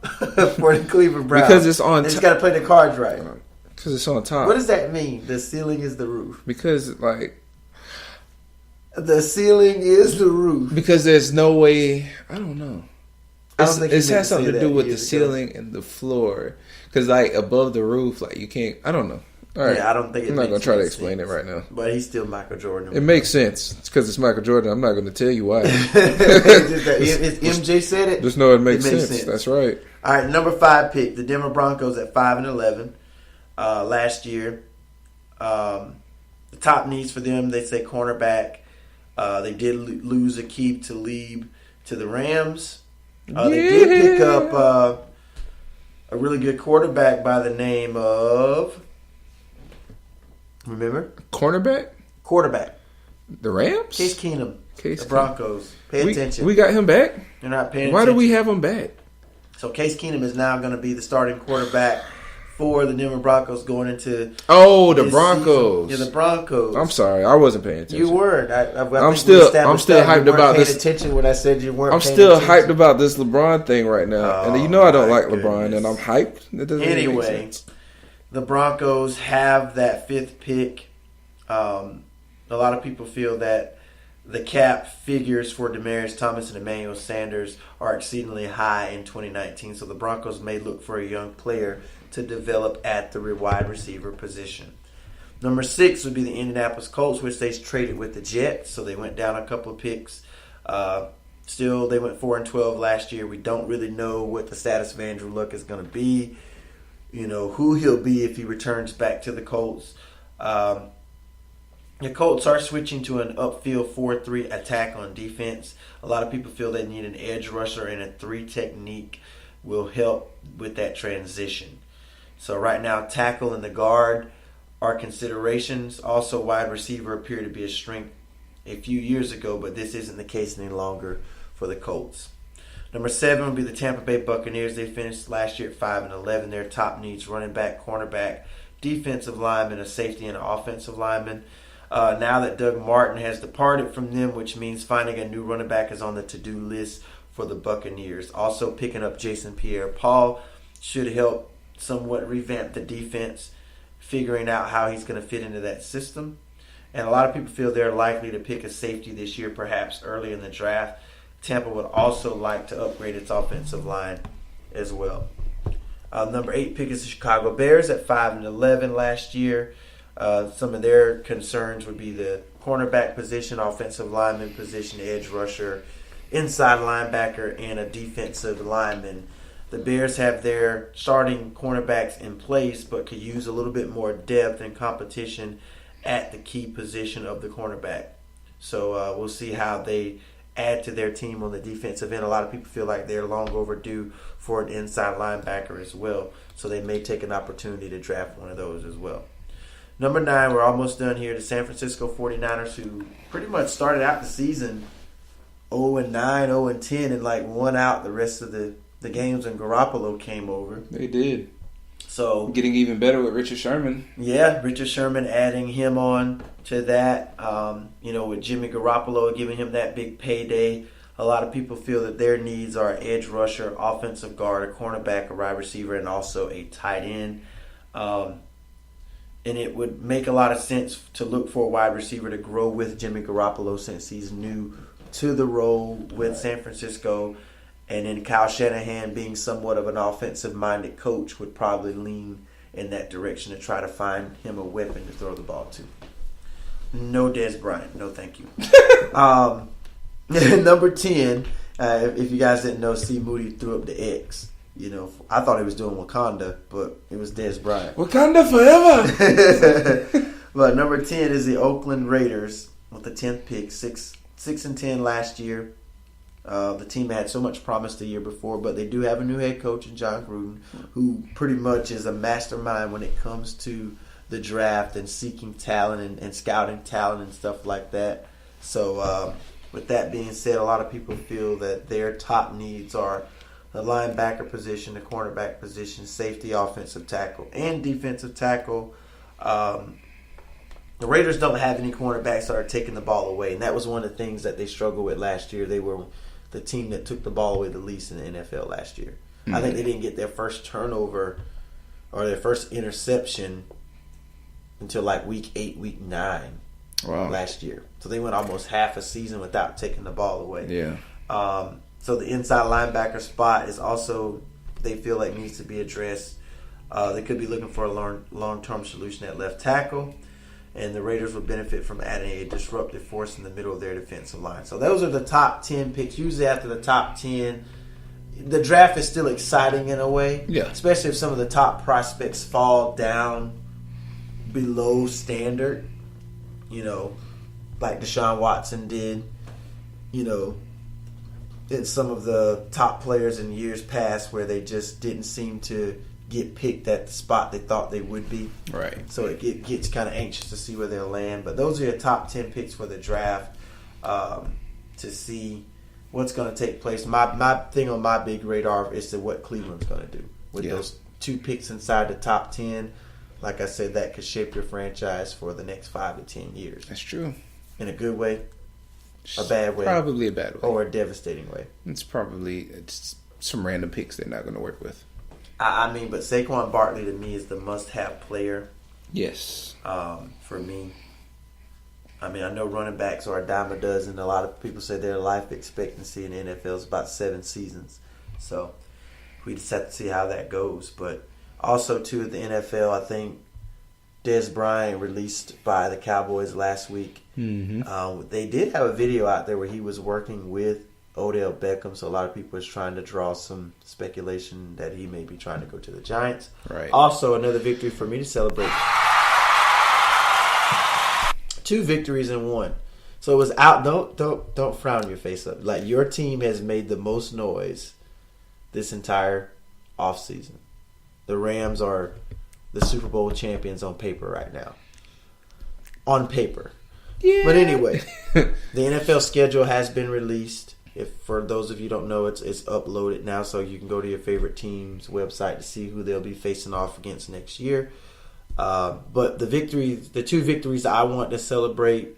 for the Cleveland Browns because it's on. They just got to play the cards right. Because it's on top. What does that mean? The ceiling is the roof. Because The ceiling is the roof. Because there's no way. I don't know. I don't think It he meant has to say something to that do with the years ago. ceiling and the floor. Because like above the roof, like you can't. I don't know. All right. Yeah, I don't think it I'm not makes gonna try to any explain sense. it right now. But he's still Michael Jordan. It makes sense. It's because it's Michael Jordan. I'm not going to tell you why. If MJ said it, Just know it makes sense. That's right. All right, number 5 pick, the Denver Broncos at 5-11 last year. The top needs for them, they say cornerback. They did lose Aqib Talib to the Rams. They did pick up a really good quarterback by the name of, remember? Cornerback? Quarterback. The Rams? Case Keenum. Case The Broncos. Pay attention. We got him back? You're not paying Why attention. do we have him back? So Case Keenum is now going to be the starting quarterback for the Denver Broncos going into Oh, the this Broncos. season. Yeah, the Broncos. I'm sorry. I wasn't paying attention. You weren't. I I'm think still- we established I'm still that. You hyped weren't about paying this. attention when I said you weren't. I'm paying still attention. hyped about this LeBron thing right now. Oh, and you know I don't my like LeBron, goodness. and I'm hyped. That doesn't make Anyway, sense. the Broncos have that 5th pick. A lot of people feel that the cap figures for Demaryius Thomas and Emmanuel Sanders are exceedingly high in 2019, so the Broncos may look for a young player to develop at the wide receiver position. Number 6 would be the Indianapolis Colts, which they traded with the Jets, so they went down a couple of picks. Still, they went 4-12 last year. We don't really know what the status of Andrew Luck is going to be. You know, who he'll be if he returns back to the Colts. The Colts are switching to an upfield 4-3 attack on defense. A lot of people feel they need an edge rusher, and a 3 technique will help with that transition. So right now, tackle and the guard are considerations. Also, wide receiver appear to be a strength a few years ago, but this isn't the case any longer for the Colts. Number 7 will be the Tampa Bay Buccaneers. They finished last year at 5-11. Their top needs: running back, cornerback, defensive lineman, a safety, and an offensive lineman. Now that Doug Martin has departed from them, which means finding a new running back is on the to-do list for the Buccaneers. Also, picking up Jason Pierre-Paul should help somewhat revamp the defense, figuring out how he's going to fit into that system. And a lot of people feel they're likely to pick a safety this year, perhaps early in the draft. Tampa would also like to upgrade its offensive line as well. Number 8 pick is the Chicago Bears at 5-11 last year. Some of their concerns would be the cornerback position, offensive lineman position, edge rusher, inside linebacker, and a defensive lineman. The Bears have their starting cornerbacks in place, but could use a little bit more depth and competition at the key position of the cornerback. So we'll see how they add to their team on the defensive end. A lot of people feel like they're long overdue for an inside linebacker as well, so they may take an opportunity to draft one of those as well. Number 9, we're almost done here. The San Francisco 49ers, who pretty much started out the season 0-9, 0-10, and like won out the rest of the games when Garoppolo came over. They did. So Getting even better with Richard Sherman. yeah, Richard Sherman adding him on to that. With Jimmy Garoppolo giving him that big payday. A lot of people feel that their needs are edge rusher, offensive guard, a cornerback, a wide receiver, and also a tight end. And it would make a lot of sense to look for a wide receiver to grow with Jimmy Garoppolo since he's new to the role with San Francisco. And then Kyle Shanahan, being somewhat of an offensive-minded coach, would probably lean in that direction to try to find him a weapon to throw the ball to. No Dez Bryant. No, thank you. Number 10, if you guys didn't know, Steve Moody threw up the X. I thought he was doing Wakanda, but it was Dez Bryant. Wakanda forever! But number 10 is the Oakland Raiders with the 10th pick, 6-10 last year. The team had so much promise the year before, but they do have a new head coach in John Gruden, who pretty much is a mastermind when it comes to the draft and seeking talent and scouting talent and stuff like that. So with that being said, a lot of people feel that their top needs are the linebacker position, the cornerback position, safety, offensive tackle, and defensive tackle. The Raiders don't have any cornerbacks that are taking the ball away, and that was one of the things that they struggled with last year. They were the team that took the ball away the least in the NFL last year. Mm-hmm. I think they didn't get their first turnover or their first interception until like week 8, week 9. last year. So they went almost half a season without taking the ball away. Yeah. So the inside linebacker spot is also, they feel like, needs to be addressed. They could be looking for a long-term solution at left tackle. And the Raiders would benefit from adding a disruptive force in the middle of their defensive line. So those are the top 10 picks. Usually after the top 10, the draft is still exciting in a way. Yeah. Especially if some of the top prospects fall down below standard. You know, like Deshaun Watson did. You know, and some of the top players in years past where they just didn't seem to get picked at the spot they thought they would be. Right. So it gets kind of anxious to see where they'll land. But those are your top 10 picks for the draft, to see what's going to take place. My thing on my big radar is what Cleveland's going to do. With those 2 picks inside the top 10, like I said, that could shape your franchise for the next 5 to 10 years. That's true. In a good way, a bad way. Probably a bad way. Or a devastating way. It's some random picks they're not going to work with. I mean, but Saquon Barkley to me is the must-have player. Yes. For me. I mean, I know running backs are a dime a dozen. A lot of people say their life expectancy in the NFL is about 7 seasons. So we just have to see how that goes. But also, too, at the NFL, I think Dez Bryant released by the Cowboys last week. Mm-hmm. They did have a video out there where he was working with Odell Beckham, so a lot of people is trying to draw some speculation that he may be trying to go to the Giants. Right. Also, another victory for me to celebrate. 2 victories in 1. So it was out. Don't frown your face up. Like, your team has made the most noise this entire offseason. The Rams are the Super Bowl champions on paper right now. On paper. Yeah. But anyway, the NFL schedule has been released. If for those of you who don't know, it's uploaded now, so you can go to your favorite team's website to see who they'll be facing off against next year. But the 2 victories I want to celebrate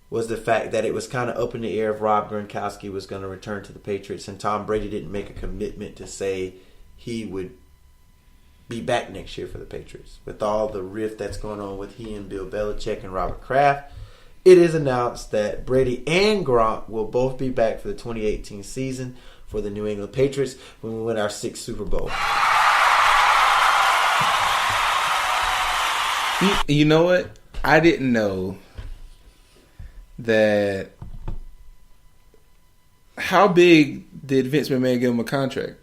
was the fact that it was kind of up in the air if Rob Gronkowski was going to return to the Patriots, and Tom Brady didn't make a commitment to say he would be back next year for the Patriots. With all the rift that's going on with he and Bill Belichick and Robert Kraft, it is announced that Brady and Gronk will both be back for the 2018 season for the New England Patriots when we win our 6th Super Bowl. You know what? I didn't know that. How big did Vince McMahon give him a contract?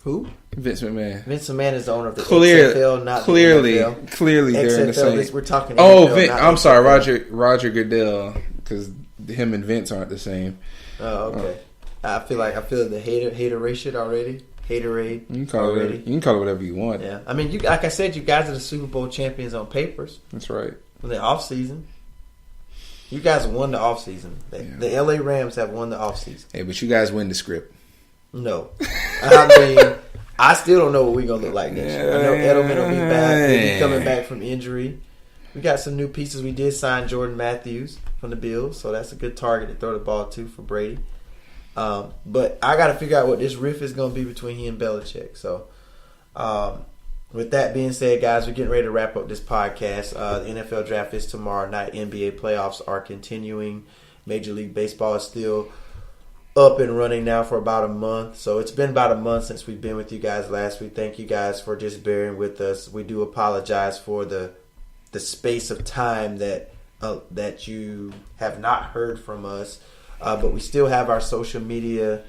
Who? Vince McMahon. Vince McMahon is the owner of the XFL, not the NFL. Clearly, they're in the same. We're talking. Oh, NFL, I'm sorry, Roger Goodell, because him and Vince aren't the same. Oh, okay. I feel the haterade already. Haterade. You can call it whatever you want. Yeah, I mean, like I said, you guys are the Super Bowl champions on papers. That's right. In the off season, you guys won the off season. The LA Rams have won the off season. Hey, but you guys win the script. No, I mean, I still don't know what we're gonna look like next year. I know Edelman will be back. He'll be coming back from injury. We got some new pieces. We did sign Jordan Matthews from the Bills, so that's a good target to throw the ball to for Brady. But I got to figure out what this rift is going to be between he and Belichick. So, with that being said, guys, we're getting ready to wrap up this podcast. The NFL draft is tomorrow night. NBA playoffs are continuing. Major League Baseball is still up and running now for about a month. So it's been about a month since we've been with you guys last week. Thank you guys for just bearing with us. We do apologize for the space of time that you have not heard from us. But we still have our social media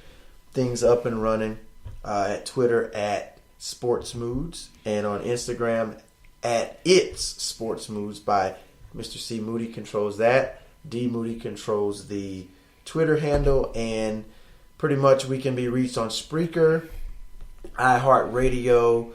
things up and running at Twitter at Sports Moods and on Instagram at It's Sports Moods by Mr. C. Moody controls that. D. Moody controls the Twitter handle, and pretty much we can be reached on Spreaker, iHeartRadio,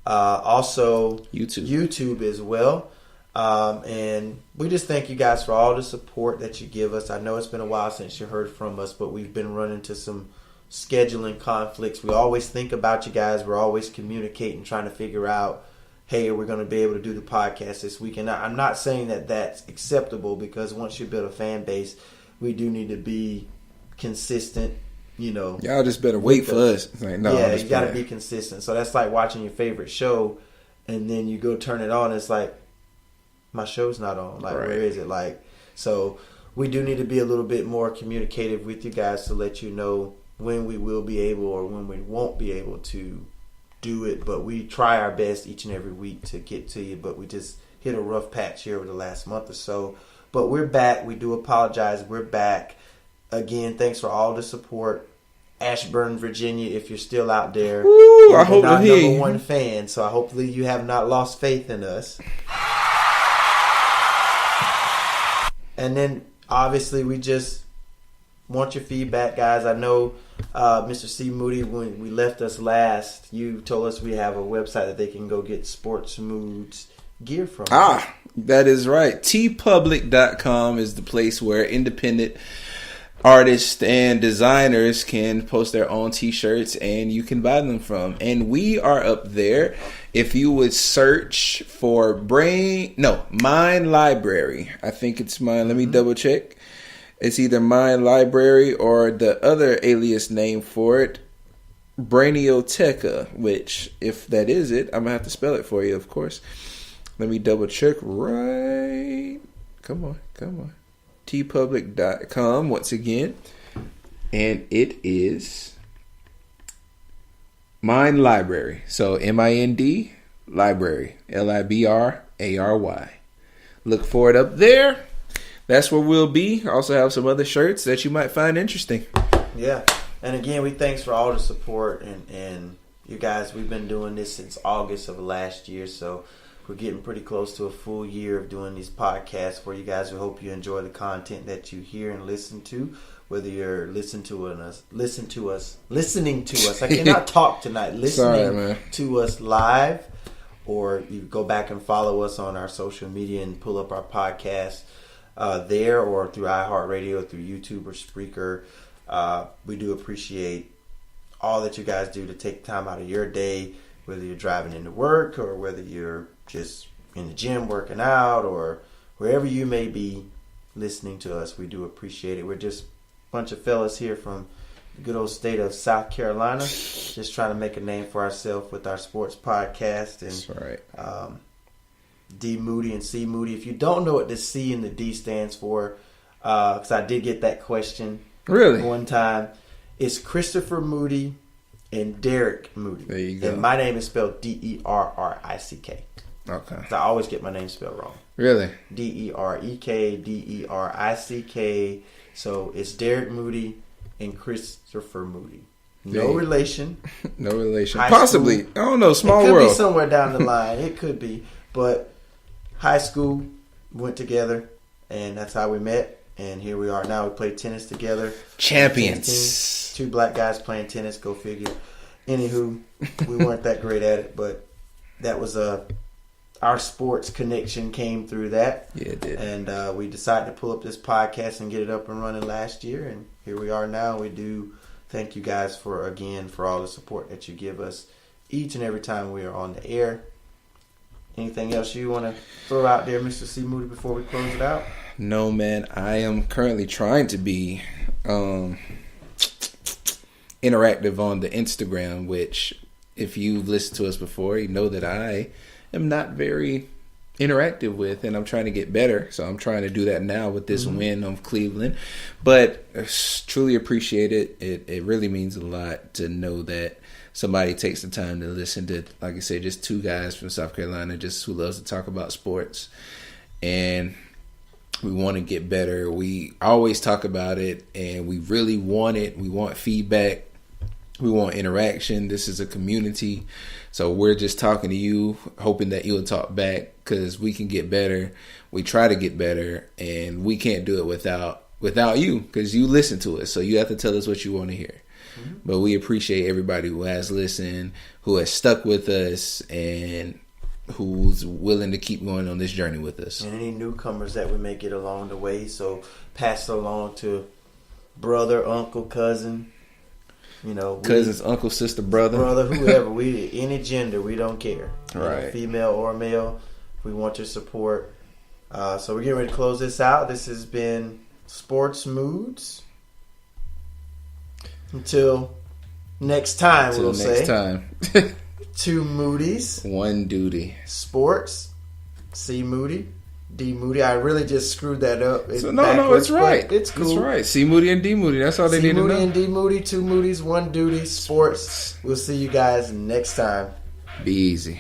also YouTube as well. And we just thank you guys for all the support that you give us. I know it's been a while since you heard from us, but we've been running into some scheduling conflicts. We always think about you guys. We're always communicating, trying to figure out, hey, we're going to be able to do the podcast this week. And I'm not saying that that's acceptable, because once you build a fan base, we do need to be consistent, you know. Y'all just better wait for us. Like, no, yeah, you got to be consistent. So that's like watching your favorite show, and then you go turn it on, and it's like, my show's not on. Like, right. Where is it? Like, So we do need to be a little bit more communicative with you guys to let you know when we will be able or when we won't be able to do it. But we try our best each and every week to get to you. But we just hit a rough patch here over the last month or so. But we're back. We do apologize. We're back. Again, thanks for all the support. Ashburn, Virginia, if you're still out there. Woo, I hope our you're here. number one fan, so hopefully you have not lost faith in us. And then, obviously, we just want your feedback, guys. I know Mr. C. Moody, when we left us last, you told us we have a website that they can go get Sports Moods gear from. That is right. tpublic.com is the place where independent artists and designers can post their own t-shirts and you can buy them from. And we are up there. If you would search for Mind Library. I think it's mine. Let me double check. It's either Mind Library or the other alias name for it, Brainioteca, which if that is it, I'm going to have to spell it for you, of course. Let me double check right. Come on. tpublic.com once again. And it is Mind Library. So MIND Library. LIBRARY. Look for it up there. That's where we'll be. Also have some other shirts that you might find interesting. Yeah. And again, we thanks for all the support and you guys, we've been doing this since August of last year, so we're getting pretty close to a full year of doing these podcasts for you guys. We hope you enjoy the content that you hear and listen to, whether you're listening to us. I cannot talk tonight. Listening to us live, or you go back and follow us on our social media and pull up our podcast there, or through iHeartRadio, through YouTube or Spreaker. We do appreciate all that you guys do to take time out of your day, whether you're driving into work or whether you're just in the gym working out or wherever you may be listening to us. We do appreciate it. We're just a bunch of fellas here from the good old state of South Carolina, just trying to make a name for ourselves with our sports podcast. And that's right. D Moody and C Moody. If you don't know what the C and the D stands for, because I did get that question one time, it's Christopher Moody and Derek Moody. There you go. And my name is spelled DERRICK. Okay. So I always get my name spelled wrong. Really? DEREK. So it's Derek Moody and Christopher Moody. No relation. No relation. High Possibly. School. I don't know. Small world. It could world. be somewhere down the line. It could be. But high school went together, and that's how we met. And here we are now. We play tennis together. Champions. Two black guys playing tennis. Go figure. Anywho, we weren't that great at it, but that was our sports connection came through that. Yeah, it did. And we decided to pull up this podcast and get it up and running last year. And here we are now. We do thank you guys for all the support that you give us each and every time we are on the air. Anything else you want to throw out there, Mr. C. Moody, before we close it out? No, man. I am currently trying to be interactive on the Instagram, which if you've listened to us before, you know that I am not very interactive with, and I'm trying to get better. So I'm trying to do that now with this win of Cleveland. But I truly appreciate it. It really means a lot to know that somebody takes the time to listen to, like I said, just two guys from South Carolina just who loves to talk about sports. And we want to get better. We always talk about it, and we really want it. We want feedback. We want interaction. This is a community. So we're just talking to you, hoping that you'll talk back, because we can get better. We try to get better, and we can't do it without you, because you listen to us. So you have to tell us what you want to hear. Mm-hmm. But we appreciate everybody who has listened, who has stuck with us, and who's willing to keep going on this journey with us. And any newcomers that we may get along the way. So pass it along to brother, uncle, cousin. Cousins, uncle, sister, brother, whoever. We any gender, we don't care. Right, female or male. We want your support. So we're getting ready to close this out. This has been Sports Moods. Until next time, we'll say. Two Moodys. One duty. Sports. C Moody. D Moody. I really just screwed that up. No, it's right. It's cool. It's right. C Moody and D Moody. That's all they need to know. C Moody and D Moody, 2 Moodys, 1 Duty, sports. We'll see you guys next time. Be easy.